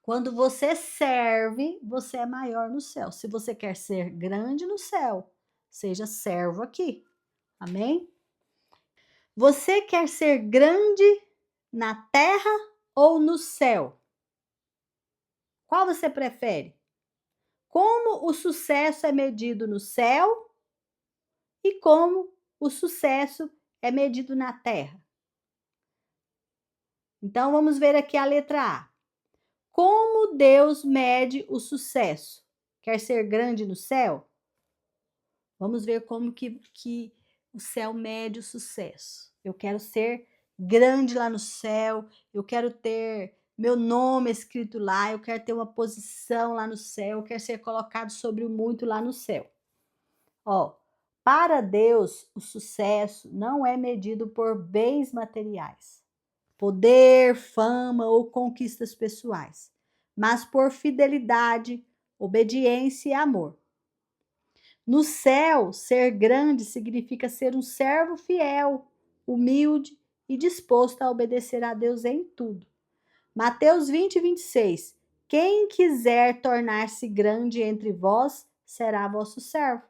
Quando você serve, você é maior no céu. Se você quer ser grande no céu, seja servo aqui. Amém? Você quer ser grande na terra ou no céu? Qual você prefere? Como o sucesso é medido no céu e como o sucesso é medido na terra? Então vamos ver aqui a letra A. Como Deus mede o sucesso? Quer ser grande no céu? Vamos ver como que o céu mede o sucesso. Eu quero ser grande lá no céu, eu quero ter meu nome escrito lá, eu quero ter uma posição lá no céu, eu quero ser colocado sobre o muito lá no céu. Ó, para Deus, o sucesso não é medido por bens materiais, poder, fama ou conquistas pessoais, mas por fidelidade, obediência e amor. No céu, ser grande significa ser um servo fiel, humilde e disposto a obedecer a Deus em tudo. Mateus 20:26. Quem quiser tornar-se grande entre vós, será vosso servo.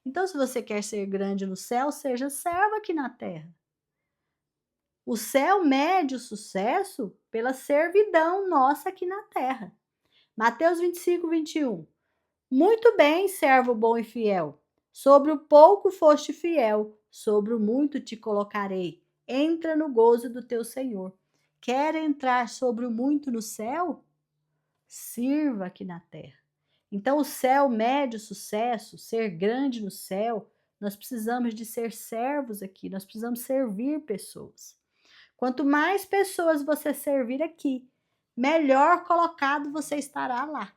Então, se você quer ser grande no céu, seja servo aqui na terra. O céu mede o sucesso pela servidão nossa aqui na terra. Mateus 25:21. Muito bem, servo bom e fiel. Sobre o pouco foste fiel, sobre o muito te colocarei. Entra no gozo do teu Senhor. Quer entrar sobre o muito no céu? Sirva aqui na terra. Então, o céu mede o sucesso, ser grande no céu. Nós precisamos de ser servos aqui, nós precisamos servir pessoas. Quanto mais pessoas você servir aqui, melhor colocado você estará lá.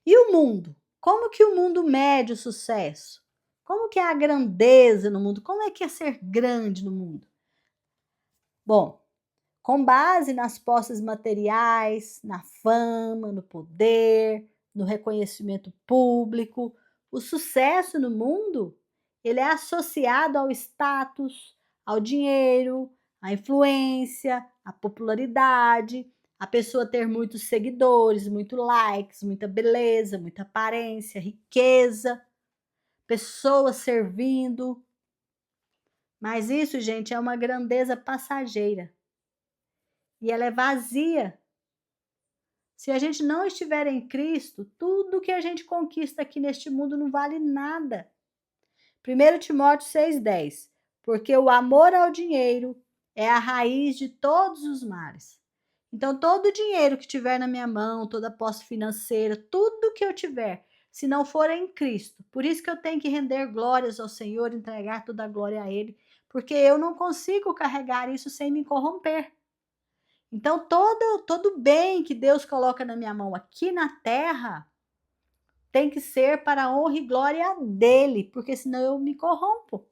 E o mundo? Como que o mundo mede o sucesso? Como que é a grandeza no mundo? Como é que é ser grande no mundo? Bom, com base nas posses materiais, na fama, no poder, no reconhecimento público, o sucesso no mundo, ele é associado ao status, ao dinheiro, à influência, à popularidade, a pessoa ter muitos seguidores, muito likes, muita beleza, muita aparência, riqueza, pessoas servindo. Mas isso, gente, é uma grandeza passageira. E ela é vazia. Se a gente não estiver em Cristo, tudo que a gente conquista aqui neste mundo não vale nada. 1 Timóteo 6,10. Porque o amor ao dinheiro é a raiz de todos os males. Então, todo o dinheiro que tiver na minha mão, toda a posse financeira, tudo que eu tiver, se não for em Cristo, por isso que eu tenho que render glórias ao Senhor, entregar toda a glória a Ele, porque eu não consigo carregar isso sem me corromper. Então, todo bem que Deus coloca na minha mão aqui na terra tem que ser para a honra e glória dele, porque senão eu me corrompo.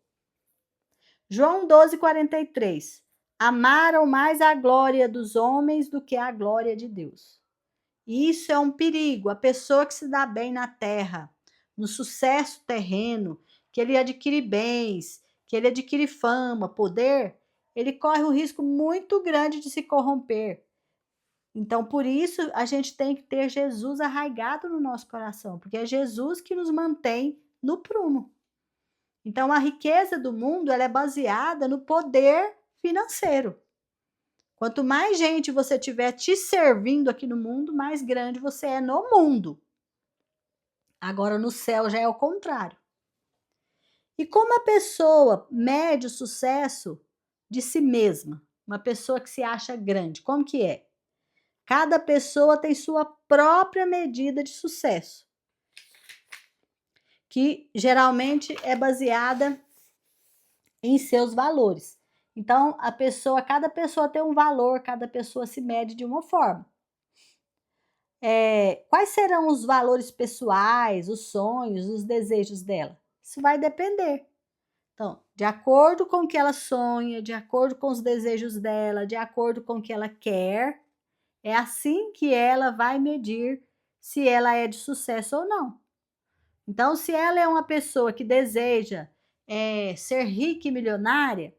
João 12:43. Amaram mais a glória dos homens do que a glória de Deus. Isso é um perigo. A pessoa que se dá bem na terra, no sucesso terreno, que ele adquire bens, que ele adquire fama, poder, ele corre um risco muito grande de se corromper. Então, por isso, a gente tem que ter Jesus arraigado no nosso coração, porque é Jesus que nos mantém no prumo. Então, a riqueza do mundo ela é baseada no poder financeiro. Quanto mais gente você tiver te servindo aqui no mundo, mais grande você é no mundo. Agora, no céu já é o contrário. E como a pessoa mede o sucesso de si mesma? Uma pessoa que se acha grande, como que é? Cada pessoa tem sua própria medida de sucesso, que geralmente é baseada em seus valores. Então, cada pessoa tem um valor, cada pessoa se mede de uma forma. Quais serão os valores pessoais, os sonhos, os desejos dela? Isso vai depender. Então, de acordo com o que ela sonha, de acordo com os desejos dela, de acordo com o que ela quer, é assim que ela vai medir se ela é de sucesso ou não. Então, se ela é uma pessoa que deseja ser rica e milionária,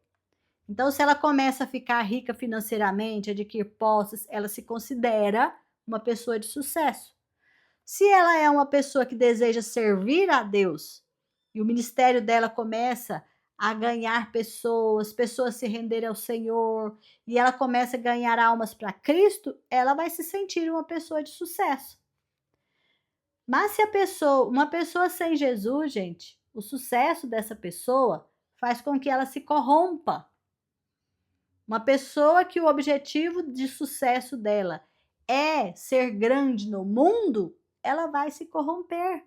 então se ela começa a ficar rica financeiramente, adquirir posses, ela se considera uma pessoa de sucesso. Se ela é uma pessoa que deseja servir a Deus e o ministério dela começa a ganhar pessoas, pessoas se renderem ao Senhor, e ela começa a ganhar almas para Cristo, ela vai se sentir uma pessoa de sucesso. Mas se uma pessoa sem Jesus, gente, o sucesso dessa pessoa faz com que ela se corrompa. Uma pessoa que o objetivo de sucesso dela é ser grande no mundo, ela vai se corromper.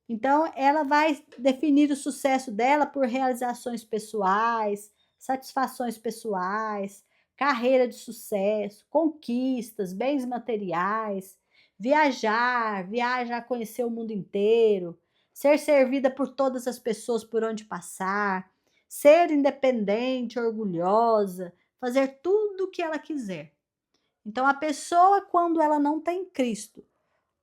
Então, ela vai definir o sucesso dela por realizações pessoais, satisfações pessoais, carreira de sucesso, conquistas, bens materiais, viajar, conhecer o mundo inteiro, ser servida por todas as pessoas por onde passar, ser independente, orgulhosa, fazer tudo o que ela quiser. Então, a pessoa, quando ela não tem Cristo,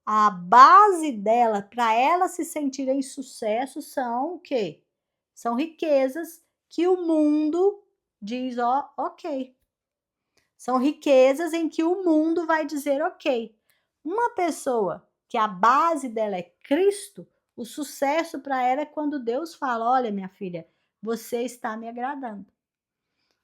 a base dela, para ela se sentir em sucesso, são o quê? São riquezas que o mundo diz, ó, ok. São riquezas em que o mundo vai dizer ok. Uma pessoa que a base dela é Cristo, o sucesso para ela é quando Deus fala, olha, minha filha, você está me agradando.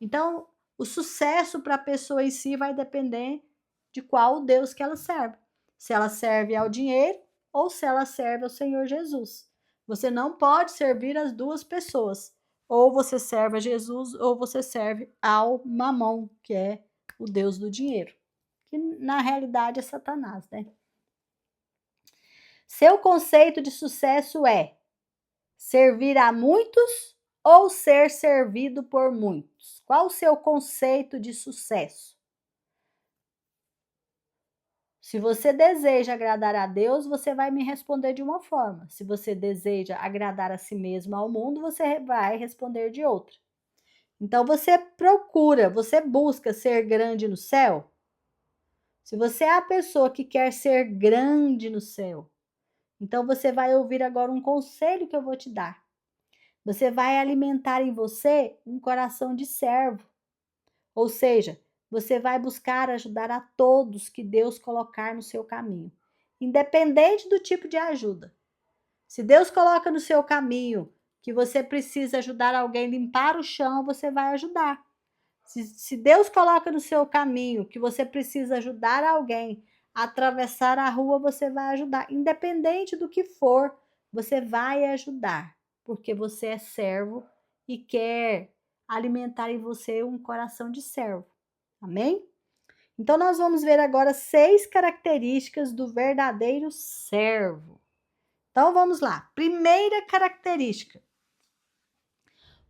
Então, o sucesso para a pessoa em si vai depender de qual Deus que ela serve. Se ela serve ao dinheiro ou se ela serve ao Senhor Jesus. Você não pode servir as duas pessoas. Ou você serve a Jesus ou você serve ao Mamon, que é o Deus do dinheiro. Que na realidade é Satanás, né? Seu conceito de sucesso é servir a muitos ou ser servido por muitos? Qual o seu conceito de sucesso? Se você deseja agradar a Deus, você vai me responder de uma forma. Se você deseja agradar a si mesmo, ao mundo, você vai responder de outra. Então você procura, você busca ser grande no céu? Se você é a pessoa que quer ser grande no céu, então você vai ouvir agora um conselho que eu vou te dar. Você vai alimentar em você um coração de servo. Ou seja, você vai buscar ajudar a todos que Deus colocar no seu caminho, independente do tipo de ajuda. Se Deus coloca no seu caminho que você precisa ajudar alguém a limpar o chão, você vai ajudar. Se Deus coloca no seu caminho que você precisa ajudar alguém a atravessar a rua, você vai ajudar. Independente do que for, você vai ajudar, porque você é servo e quer alimentar em você um coração de servo. Amém? Então, nós vamos ver agora 6 características do verdadeiro servo. Então, vamos lá. Primeira característica.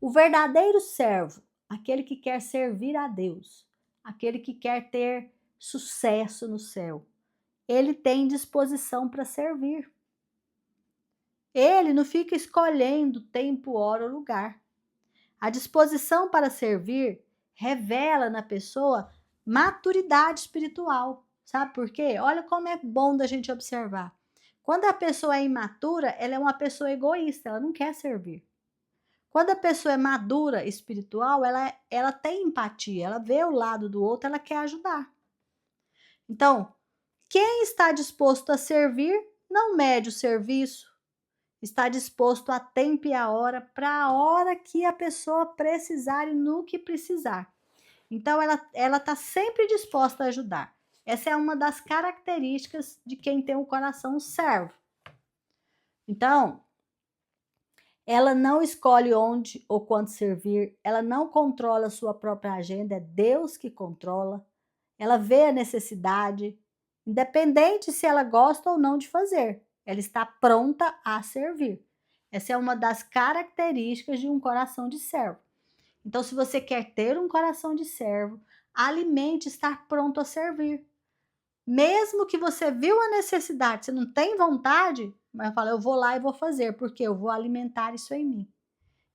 O verdadeiro servo, aquele que quer servir a Deus, aquele que quer ter sucesso no céu, ele tem disposição para servir. Ele não fica escolhendo tempo, hora ou lugar. A disposição para servir revela na pessoa maturidade espiritual. Sabe por quê? Olha como é bom da gente observar. Quando a pessoa é imatura, ela é uma pessoa egoísta, ela não quer servir. Quando a pessoa é madura espiritual, ela tem empatia, ela vê o lado do outro, ela quer ajudar. Então, quem está disposto a servir, não mede o serviço, está disposto a tempo e a hora para a hora que a pessoa precisar e no que precisar. Então, ela está sempre disposta a ajudar. Essa é uma das características de quem tem um coração servo. Então, ela não escolhe onde ou quando servir, ela não controla a sua própria agenda, é Deus que controla. Ela vê a necessidade, independente se ela gosta ou não de fazer, ela está pronta a servir. Essa é uma das características de um coração de servo. Então, se você quer ter um coração de servo, alimente estar pronto a servir. Mesmo que você viu a necessidade, você não tem vontade, mas fala, eu vou lá e vou fazer, porque eu vou alimentar isso em mim.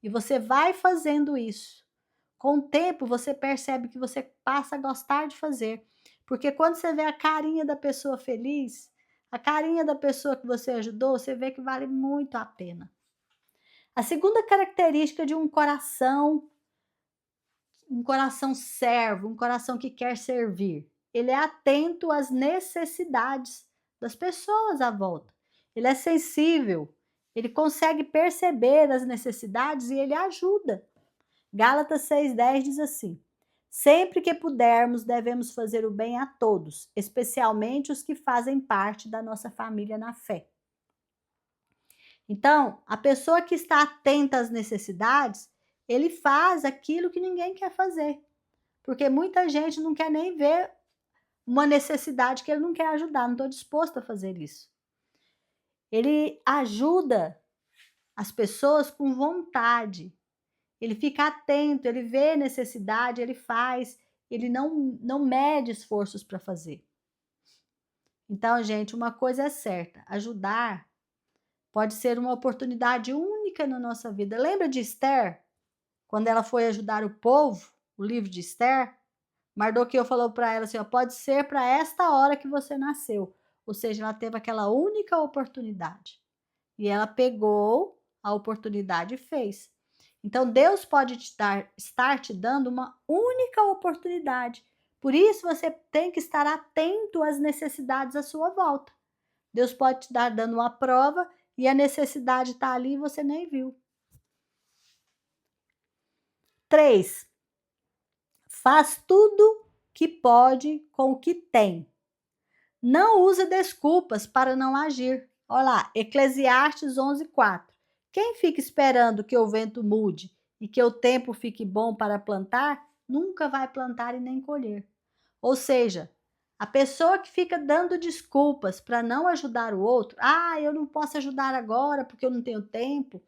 E você vai fazendo isso. Com o tempo, você percebe que você passa a gostar de fazer. Porque quando você vê a carinha da pessoa feliz, a carinha da pessoa que você ajudou, você vê que vale muito a pena. A segunda característica de um coração servo, um coração que quer servir. Ele é atento às necessidades das pessoas à volta. Ele é sensível, Ele consegue perceber as necessidades e ele ajuda. Gálatas 6,10 diz assim: sempre que pudermos, devemos fazer o bem a todos, especialmente os que fazem parte da nossa família na fé. Então, a pessoa que está atenta às necessidades, ele faz aquilo que ninguém quer fazer. Porque muita gente não quer nem ver uma necessidade que ele não quer ajudar, não estou disposto a fazer isso. Ele ajuda as pessoas com vontade. Ele fica atento, ele vê necessidade, ele faz, ele não mede esforços para fazer. Então, gente, uma coisa é certa: ajudar pode ser uma oportunidade única na nossa vida. Lembra de Esther? Quando ela foi ajudar o povo, o livro de Esther, Mardoqueu falou para ela assim: ó, pode ser para esta hora que você nasceu. Ou seja, ela teve aquela única oportunidade. E ela pegou a oportunidade e fez. Então, Deus pode estar te dando uma única oportunidade. Por isso, você tem que estar atento às necessidades à sua volta. Deus pode te estar dando uma prova e a necessidade está ali e você nem viu. 3. Faz tudo que pode com o que tem. Não usa desculpas para não agir. Olha lá, Eclesiastes 11:4. Quem fica esperando que o vento mude e que o tempo fique bom para plantar, nunca vai plantar e nem colher. Ou seja, a pessoa que fica dando desculpas para não ajudar o outro, eu não posso ajudar agora porque eu não tenho tempo.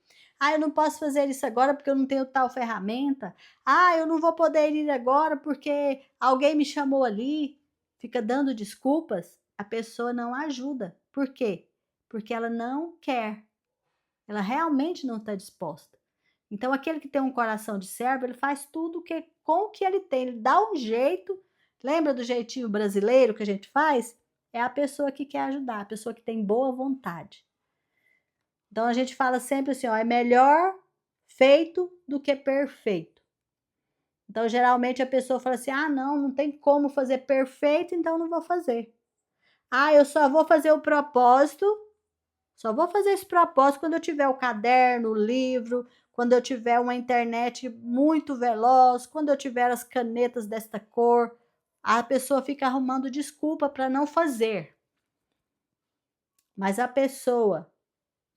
Eu não posso fazer isso agora porque eu não tenho tal ferramenta. Eu não vou poder ir agora porque alguém me chamou ali. Fica dando desculpas, a pessoa não ajuda. Por quê? Porque ela não quer. Ela realmente não está disposta. Então, aquele que tem um coração de servo, ele faz tudo com o que ele tem. Ele dá um jeito. Lembra do jeitinho brasileiro que a gente faz? É a pessoa que quer ajudar, a pessoa que tem boa vontade. Então, a gente fala sempre assim, ó, é melhor feito do que perfeito. Então, geralmente a pessoa fala assim, não tem como fazer perfeito, então não vou fazer. Eu só vou fazer o propósito, só vou fazer esse propósito quando eu tiver o caderno, o livro, quando eu tiver uma internet muito veloz, quando eu tiver as canetas desta cor. A pessoa fica arrumando desculpa para não fazer. Mas a pessoa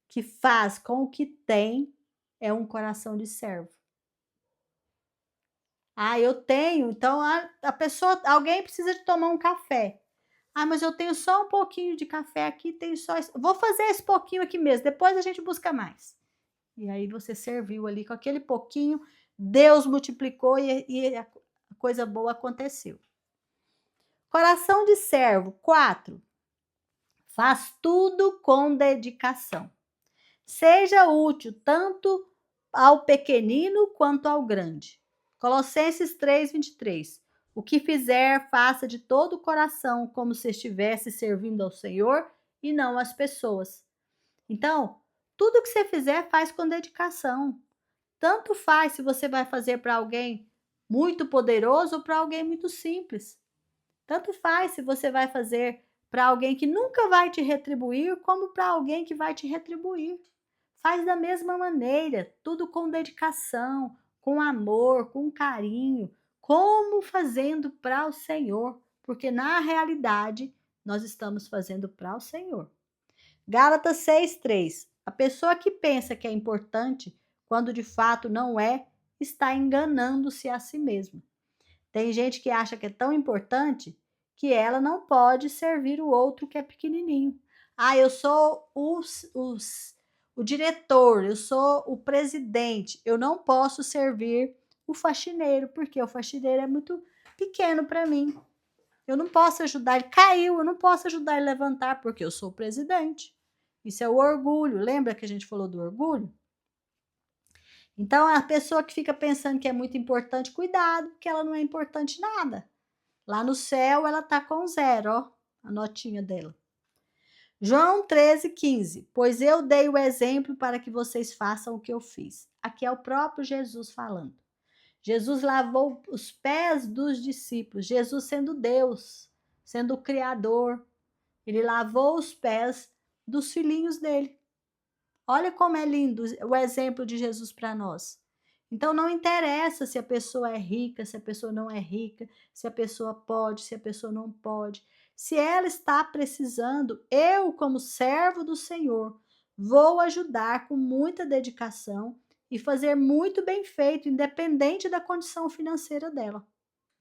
que faz com o que tem é um coração de servo. Eu tenho, então a pessoa, alguém precisa de tomar um café. Mas eu tenho só um pouquinho de café aqui, tenho só vou fazer esse pouquinho aqui mesmo, depois a gente busca mais. E aí você serviu ali com aquele pouquinho, Deus multiplicou e a coisa boa aconteceu. Coração de servo, 4. Faz tudo com dedicação. Seja útil tanto ao pequenino quanto ao grande. Colossenses 3:23. O que fizer, faça de todo o coração, como se estivesse servindo ao Senhor e não às pessoas. Então, tudo que você fizer, faz com dedicação. Tanto faz se você vai fazer para alguém muito poderoso ou para alguém muito simples. Tanto faz se você vai fazer para alguém que nunca vai te retribuir, como para alguém que vai te retribuir. Faz da mesma maneira, tudo com dedicação, com amor, com carinho, como fazendo para o Senhor, porque na realidade nós estamos fazendo para o Senhor. Gálatas 6:3. A pessoa que pensa que é importante, quando de fato não é, está enganando-se a si mesma. Tem gente que acha que é tão importante que ela não pode servir o outro que é pequenininho. Eu sou o diretor, eu sou o presidente, eu não posso servir o faxineiro, porque o faxineiro é muito pequeno para mim. Eu não posso ajudar, ele caiu, eu não posso ajudar ele a levantar, porque eu sou o presidente. Isso é o orgulho. Lembra que a gente falou do orgulho? Então, a pessoa que fica pensando que é muito importante, cuidado, porque ela não é importante nada. Lá no céu, ela tá com 0, ó, a notinha dela. João 13:15. Pois eu dei o exemplo para que vocês façam o que eu fiz. Aqui é o próprio Jesus falando. Jesus lavou os pés dos discípulos. Jesus sendo Deus, sendo o Criador. Ele lavou os pés dos filhinhos dele. Olha como é lindo o exemplo de Jesus para nós. Então não interessa se a pessoa é rica, se a pessoa não é rica, se a pessoa pode, se a pessoa não pode. Se ela está precisando, eu, como servo do Senhor, vou ajudar com muita dedicação e fazer muito bem feito, independente da condição financeira dela.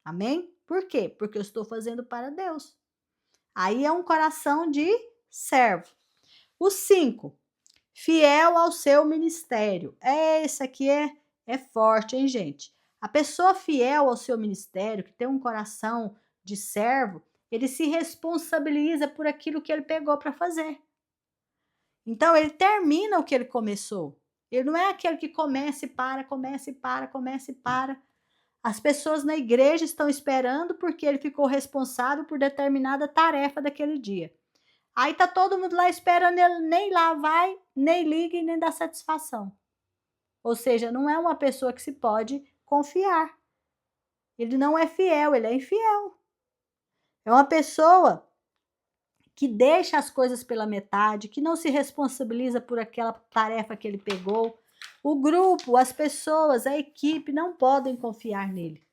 Amém? Por quê? Porque eu estou fazendo para Deus. Aí é um coração de servo. O 5, fiel ao seu ministério. Esse aqui é forte, hein, gente? A pessoa fiel ao seu ministério, que tem um coração de servo, ele se responsabiliza por aquilo que ele pegou para fazer. Então, ele termina o que ele começou. Ele não é aquele que começa e para, começa e para, começa e para. As pessoas na igreja estão esperando porque ele ficou responsável por determinada tarefa daquele dia. Aí tá todo mundo lá esperando, ele nem lá vai, nem liga e nem dá satisfação. Ou seja, não é uma pessoa que se pode confiar. Ele não é fiel, ele é infiel. É uma pessoa que deixa as coisas pela metade, que não se responsabiliza por aquela tarefa que ele pegou. O grupo, as pessoas, a equipe não podem confiar nele.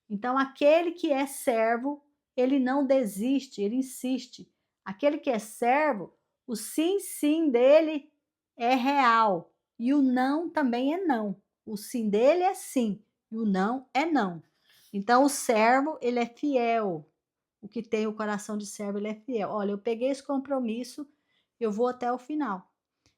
Então, aquele que é servo, ele não desiste, ele insiste. Aquele que é servo, o sim, sim dele é real. E o não também é não. O sim dele é sim, e o não é não. Então, o servo, ele é fiel. O que tem o coração de servo, ele é fiel. Olha, eu peguei esse compromisso, eu vou até o final.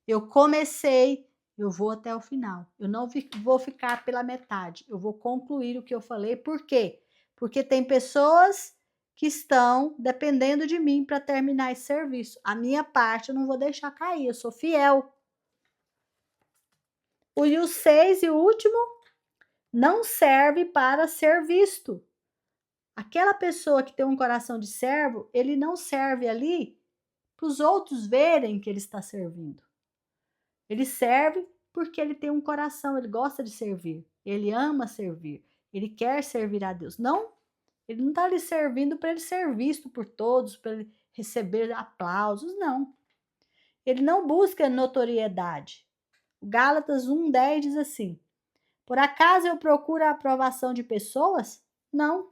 Eu comecei, eu vou até o final. Eu não vou ficar pela metade. Eu vou concluir o que eu falei. Por quê? Porque tem pessoas que estão dependendo de mim para terminar esse serviço. A minha parte eu não vou deixar cair. Eu sou fiel. E o 6 e o último, não serve para ser visto. Aquela pessoa que tem um coração de servo, ele não serve ali para os outros verem que ele está servindo. Ele serve porque ele tem um coração, ele gosta de servir, ele ama servir, ele quer servir a Deus. Não, ele não está ali servindo para ele ser visto por todos, para ele receber aplausos, não. Ele não busca notoriedade. O Gálatas 1:10 diz assim: por acaso eu procuro a aprovação de pessoas? Não.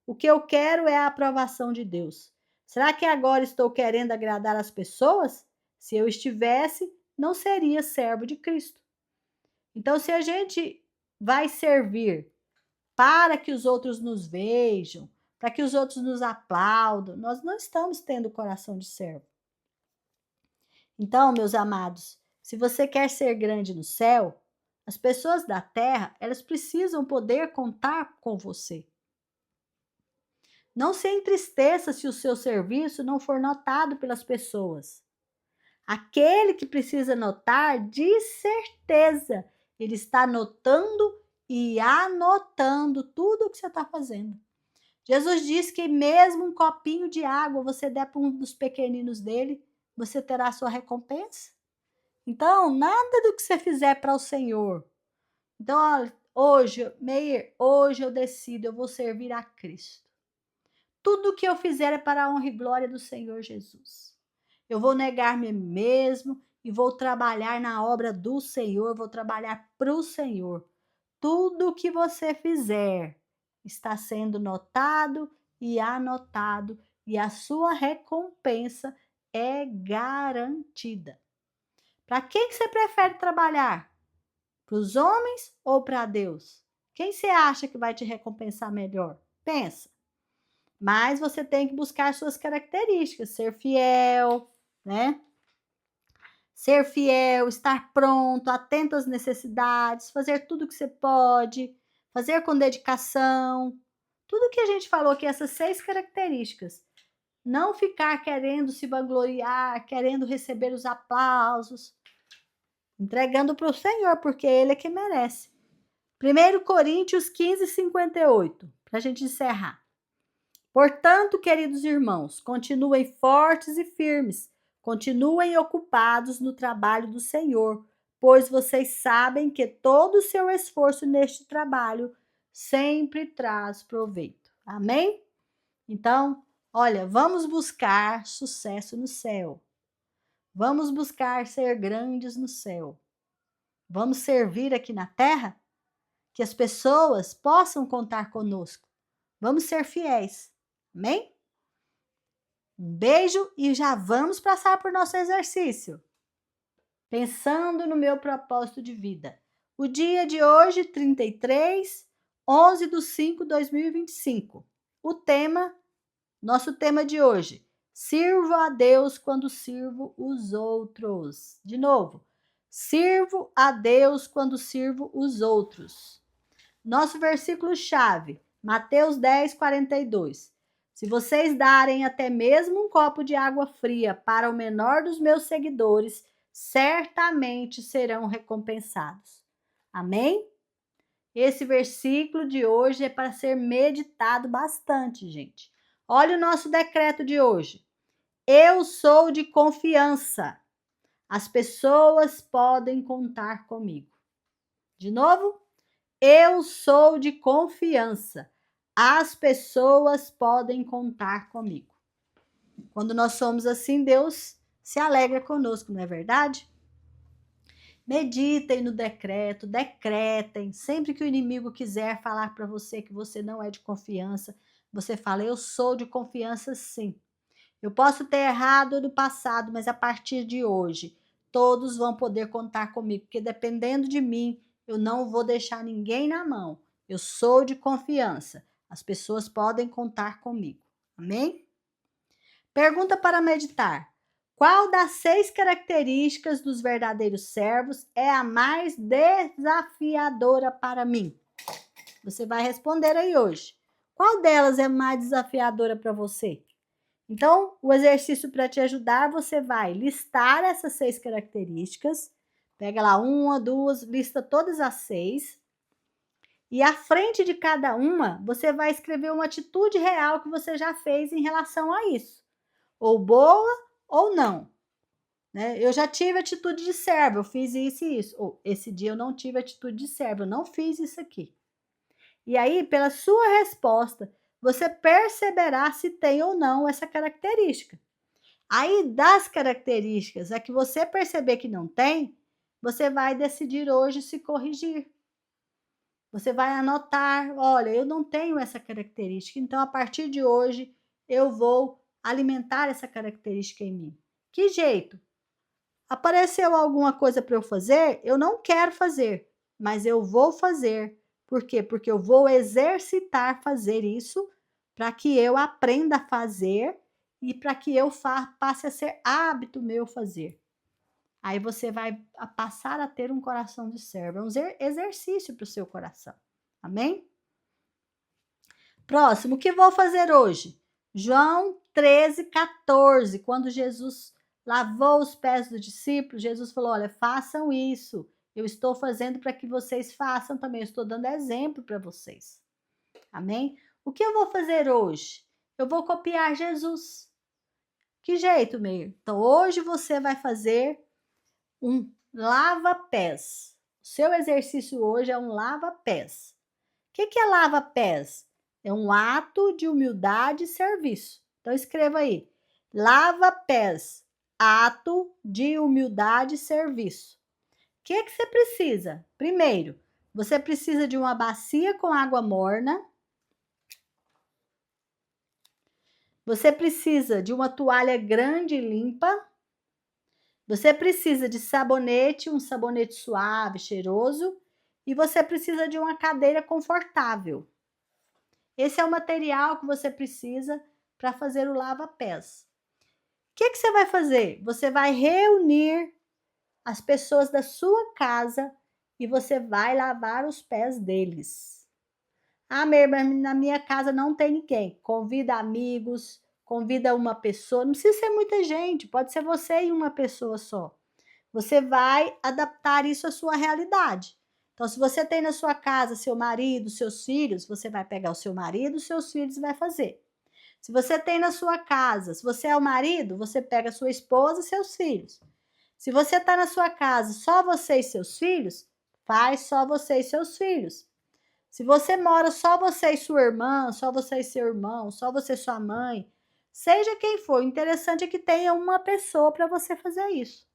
O que eu quero é a aprovação de Deus. Será que agora estou querendo agradar as pessoas? Se eu estivesse, não seria servo de Cristo. Então, se a gente vai servir para que os outros nos vejam, para que os outros nos aplaudam, nós não estamos tendo coração de servo. Então, meus amados, se você quer ser grande no céu, as pessoas da terra, elas precisam poder contar com você. Não se entristeça se o seu serviço não for notado pelas pessoas. Aquele que precisa notar, de certeza, ele está notando e anotando tudo o que você está fazendo. Jesus disse que mesmo um copinho de água você der para um dos pequeninos dele, você terá a sua recompensa. Então, nada do que você fizer para o Senhor. Então, olha, hoje, Meir, hoje eu decido, eu vou servir a Cristo. Tudo que eu fizer é para a honra e glória do Senhor Jesus. Eu vou negar-me mesmo e vou trabalhar na obra do Senhor, vou trabalhar para o Senhor. Tudo que você fizer está sendo notado e anotado, e a sua recompensa é garantida. Para quem que você prefere trabalhar? Para os homens ou para Deus? Quem você acha que vai te recompensar melhor? Pensa. Mas você tem que buscar suas características, ser fiel, né? Ser fiel, estar pronto, atento às necessidades, fazer tudo o que você pode, fazer com dedicação. Tudo que a gente falou aqui, essas 6 características. Não ficar querendo se vangloriar, querendo receber os aplausos. Entregando para o Senhor, porque Ele é que merece. 1 Coríntios 15:58, para a gente encerrar. Portanto, queridos irmãos, continuem fortes e firmes, continuem ocupados no trabalho do Senhor, pois vocês sabem que todo o seu esforço neste trabalho sempre traz proveito. Amém? Então, olha, vamos buscar sucesso no céu. Vamos buscar ser grandes no céu. Vamos servir aqui na terra, que as pessoas possam contar conosco. Vamos ser fiéis. Amém? Um beijo e já vamos passar por nosso exercício. Pensando no meu propósito de vida. O dia de hoje, 33/11/5/2025. O tema, nosso tema de hoje, sirvo a Deus quando sirvo os outros. De novo, sirvo a Deus quando sirvo os outros. Nosso versículo-chave, Mateus 10:42. Se vocês darem até mesmo um copo de água fria para o menor dos meus seguidores, certamente serão recompensados. Amém? Esse versículo de hoje é para ser meditado bastante, gente. Olha o nosso decreto de hoje. Eu sou de confiança. As pessoas podem contar comigo. De novo? Eu sou de confiança. As pessoas podem contar comigo. Quando nós somos assim, Deus se alegra conosco, não é verdade? Meditem no decreto, decretem. Sempre que o inimigo quiser falar para você que você não é de confiança, você fala, eu sou de confiança sim. Eu posso ter errado no passado, mas a partir de hoje, todos vão poder contar comigo, porque dependendo de mim, eu não vou deixar ninguém na mão. Eu sou de confiança. As pessoas podem contar comigo. Amém? Pergunta para meditar. Qual das 6 características dos verdadeiros servos é a mais desafiadora para mim? Você vai responder aí hoje. Qual delas é mais desafiadora para você? Então, o exercício para te ajudar, você vai listar essas 6 características. Pega lá 1, 2, lista todas as 6. E à frente de cada uma, você vai escrever uma atitude real que você já fez em relação a isso. Ou boa ou não. Né? Eu já tive atitude de servo, eu fiz isso e isso. Ou esse dia eu não tive atitude de servo, eu não fiz isso aqui. E aí, pela sua resposta, você perceberá se tem ou não essa característica. Aí, das características, a que você perceber que não tem, você vai decidir hoje se corrigir. Você vai anotar, olha, eu não tenho essa característica, então a partir de hoje eu vou alimentar essa característica em mim. Que jeito? Apareceu alguma coisa para eu fazer? Eu não quero fazer, mas eu vou fazer. Por quê? Porque eu vou exercitar fazer isso para que eu aprenda a fazer e para que eu passe a ser hábito meu fazer. Aí você vai passar a ter um coração de servo. É um exercício para o seu coração. Amém? Próximo, o que vou fazer hoje? João 13:14, quando Jesus lavou os pés dos discípulos, Jesus falou, olha, façam isso. Eu estou fazendo para que vocês façam também. Eu estou dando exemplo para vocês. Amém? O que eu vou fazer hoje? Eu vou copiar Jesus. Que jeito, Meir? Então, hoje você vai fazer um lava-pés. O seu exercício hoje é um lava-pés. O que é lava-pés? É um ato de humildade e serviço. Então, escreva aí. Lava-pés, ato de humildade e serviço. O que você precisa? Primeiro, você precisa de uma bacia com água morna. Você precisa de uma toalha grande e limpa. Você precisa de sabonete, um sabonete suave, cheiroso, e você precisa de uma cadeira confortável. Esse é o material que você precisa para fazer o lava-pés. O que você vai fazer? Você vai reunir as pessoas da sua casa e você vai lavar os pés deles. Ah, na minha casa não tem ninguém. Convida amigos, convida uma pessoa, não precisa ser muita gente, pode ser você e uma pessoa só. Você vai adaptar isso à sua realidade. Então, se você tem na sua casa seu marido, seus filhos, você vai pegar o seu marido, seus filhos e vai fazer. Se você tem na sua casa, se você é o marido, você pega a sua esposa e seus filhos. Se você está na sua casa, só você e seus filhos, faz só você e seus filhos. Se você mora só você e sua irmã, só você e seu irmão, só você e sua mãe, Seja quem for, o interessante é que tenha uma pessoa para você fazer isso.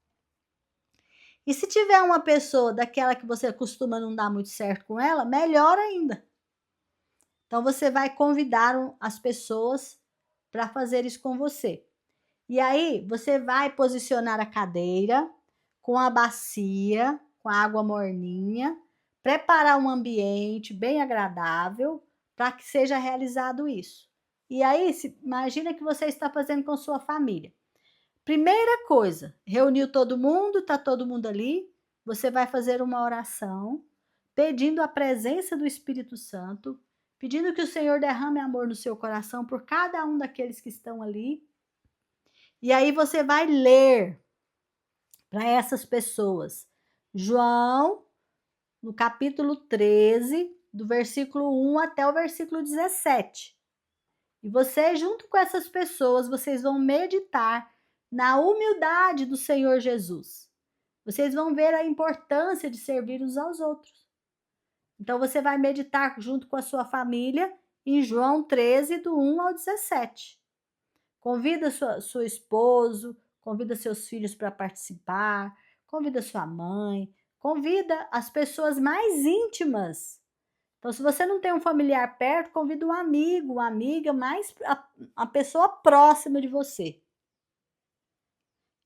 E se tiver uma pessoa daquela que você costuma não dar muito certo com ela, melhor ainda. Então você vai convidar as pessoas para fazer isso com você. E aí você vai posicionar a cadeira com a bacia, com a água morninha, preparar um ambiente bem agradável para que seja realizado isso. E aí, imagina que você está fazendo com sua família. Primeira coisa, reuniu todo mundo, está todo mundo ali, você vai fazer uma oração, pedindo a presença do Espírito Santo, pedindo que o Senhor derrame amor no seu coração por cada um daqueles que estão ali. E aí você vai ler para essas pessoas João, no capítulo 13, do versículo 1 até o versículo 17. E você, junto com essas pessoas, vocês vão meditar na humildade do Senhor Jesus. Vocês vão ver a importância de servir uns aos outros. Então você vai meditar junto com a sua família em João 13, do 1 ao 17. Convida seu esposo, convida seus filhos para participar, convida sua mãe, convida as pessoas mais íntimas. Então, se você não tem um familiar perto, convida um amigo, uma amiga, mais a pessoa próxima de você.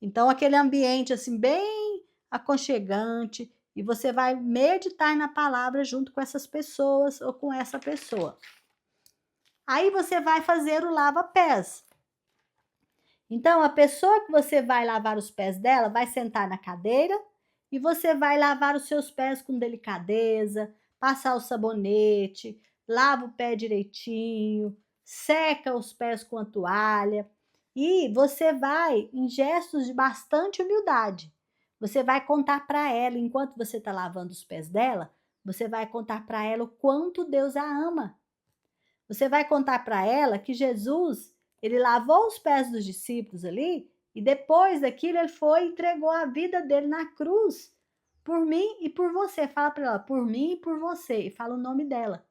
Então, aquele ambiente assim bem aconchegante, e você vai meditar na palavra junto com essas pessoas ou com essa pessoa. Aí você vai fazer o lava-pés. Então, a pessoa que você vai lavar os pés dela vai sentar na cadeira e você vai lavar os seus pés com delicadeza, passar o sabonete, lava o pé direitinho, seca os pés com a toalha e você vai em gestos de bastante humildade. Você vai contar para ela, enquanto você está lavando os pés dela, você vai contar para ela o quanto Deus a ama. Você vai contar para ela que Jesus, ele lavou os pés dos discípulos ali e depois daquilo ele foi e entregou a vida dele na cruz por mim e por você. Fala para ela, por mim e por você, e fala o nome dela.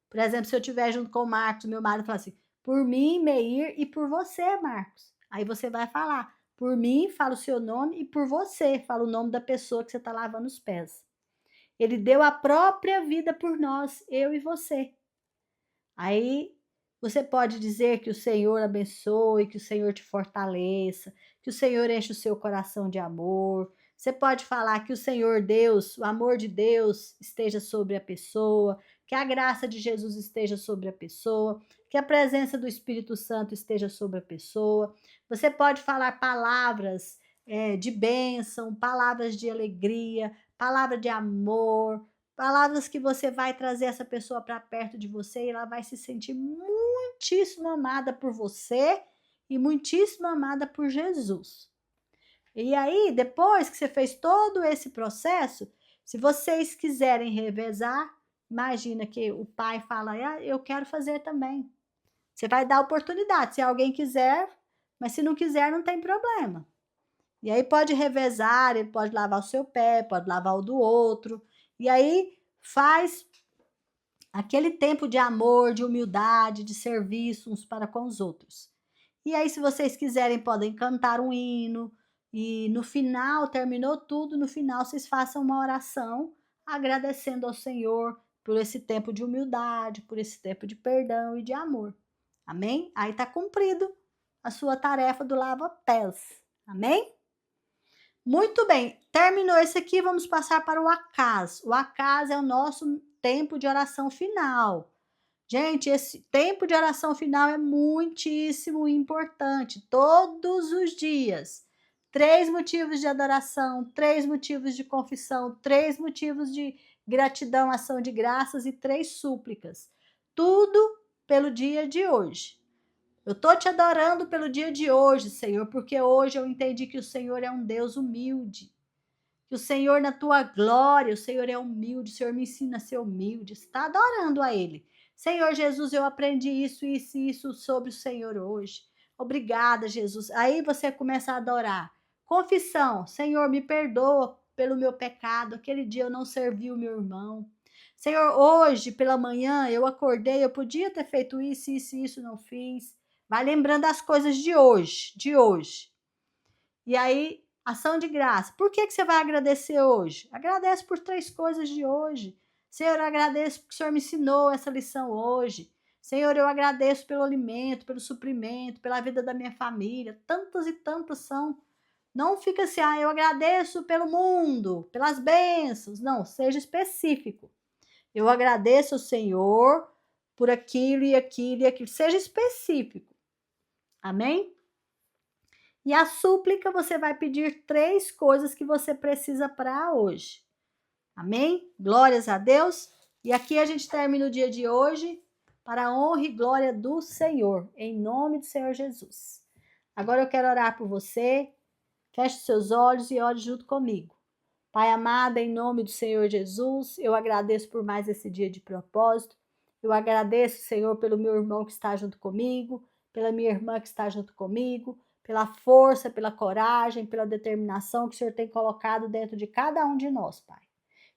Por exemplo, se eu estiver junto com o Marcos, meu marido fala assim, por mim, Meir, e por você, Marcos. Aí você vai falar, por mim, fala o seu nome, e por você, fala o nome da pessoa que você está lavando os pés. Ele deu a própria vida por nós, eu e você. Aí você pode dizer que o Senhor abençoe, que o Senhor te fortaleça, que o Senhor enche o seu coração de amor. Você pode falar que o Senhor Deus, o amor de Deus esteja sobre a pessoa, que a graça de Jesus esteja sobre a pessoa, que a presença do Espírito Santo esteja sobre a pessoa. Você pode falar palavras de bênção, palavras de alegria, palavra de amor, palavras que você vai trazer essa pessoa para perto de você e ela vai se sentir muitíssimo amada por você e muitíssimo amada por Jesus. E aí, depois que você fez todo esse processo, se vocês quiserem revezar, imagina que o pai fala, eu quero fazer também. Você vai dar oportunidade, se alguém quiser, mas se não quiser, não tem problema. E aí pode revezar, ele pode lavar o seu pé, pode lavar o do outro. E aí faz aquele tempo de amor, de humildade, de serviço uns para com os outros. E aí, se vocês quiserem, podem cantar um hino. E no final, terminou tudo, no final vocês façam uma oração agradecendo ao Senhor por esse tempo de humildade, por esse tempo de perdão e de amor. Amém? Aí está cumprido a sua tarefa do lava-pés. Amém? Muito bem, terminou esse aqui, vamos passar para o Acaz. O Acaz é o nosso tempo de oração final. Gente, esse tempo de oração final é muitíssimo importante, todos os dias. 3 motivos de adoração, 3 motivos de confissão, 3 motivos de gratidão, ação de graças e 3 súplicas. Tudo pelo dia de hoje. Eu estou te adorando pelo dia de hoje, Senhor, porque hoje eu entendi que o Senhor é um Deus humilde. Que o Senhor, na tua glória, o Senhor é humilde, o Senhor me ensina a ser humilde. Você está adorando a Ele. Senhor Jesus, eu aprendi isso, isso e isso sobre o Senhor hoje. Obrigada, Jesus. Aí você começa a adorar. Confissão, Senhor, me perdoa pelo meu pecado. Aquele dia eu não servi o meu irmão. Senhor, hoje pela manhã eu acordei, eu podia ter feito isso, isso e isso, não fiz. Vai lembrando as coisas de hoje, de hoje. E aí, ação de graça. Por que você vai agradecer hoje? Agradece por 3 coisas de hoje. Senhor, eu agradeço porque o Senhor me ensinou essa lição hoje. Senhor, eu agradeço pelo alimento, pelo suprimento, pela vida da minha família. Tantas e tantas são. Não fica assim, eu agradeço pelo mundo, pelas bênçãos. Não, seja específico. Eu agradeço ao Senhor por aquilo e aquilo e aquilo. Seja específico. Amém? E a súplica, você vai pedir 3 coisas que você precisa para hoje. Amém? Glórias a Deus. E aqui a gente termina o dia de hoje para a honra e glória do Senhor, em nome do Senhor Jesus. Agora eu quero orar por você. Feche seus olhos e ore junto comigo. Pai amado, em nome do Senhor Jesus, eu agradeço por mais esse dia de propósito. Eu agradeço, Senhor, pelo meu irmão que está junto comigo, pela minha irmã que está junto comigo, pela força, pela coragem, pela determinação que o Senhor tem colocado dentro de cada um de nós, Pai.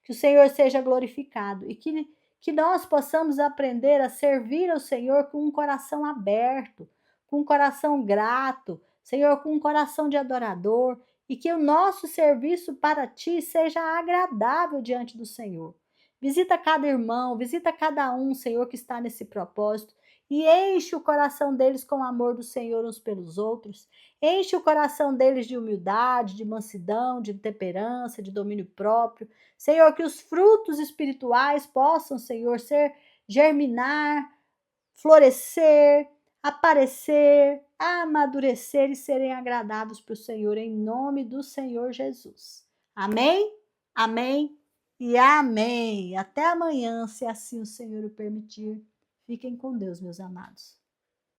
Que o Senhor seja glorificado e que nós possamos aprender a servir ao Senhor com um coração aberto, com um coração grato, Senhor, com um coração de adorador, e que o nosso serviço para Ti seja agradável diante do Senhor. Visita cada irmão, visita cada um, Senhor, que está nesse propósito, e enche o coração deles com o amor do Senhor uns pelos outros. Enche o coração deles de humildade, de mansidão, de temperança, de domínio próprio. Senhor, que os frutos espirituais possam, Senhor, germinar, florescer, aparecer, amadurecer e serem agradados para o Senhor, em nome do Senhor Jesus. Amém? Amém e amém. Até amanhã, se assim o Senhor o permitir. Fiquem com Deus, meus amados.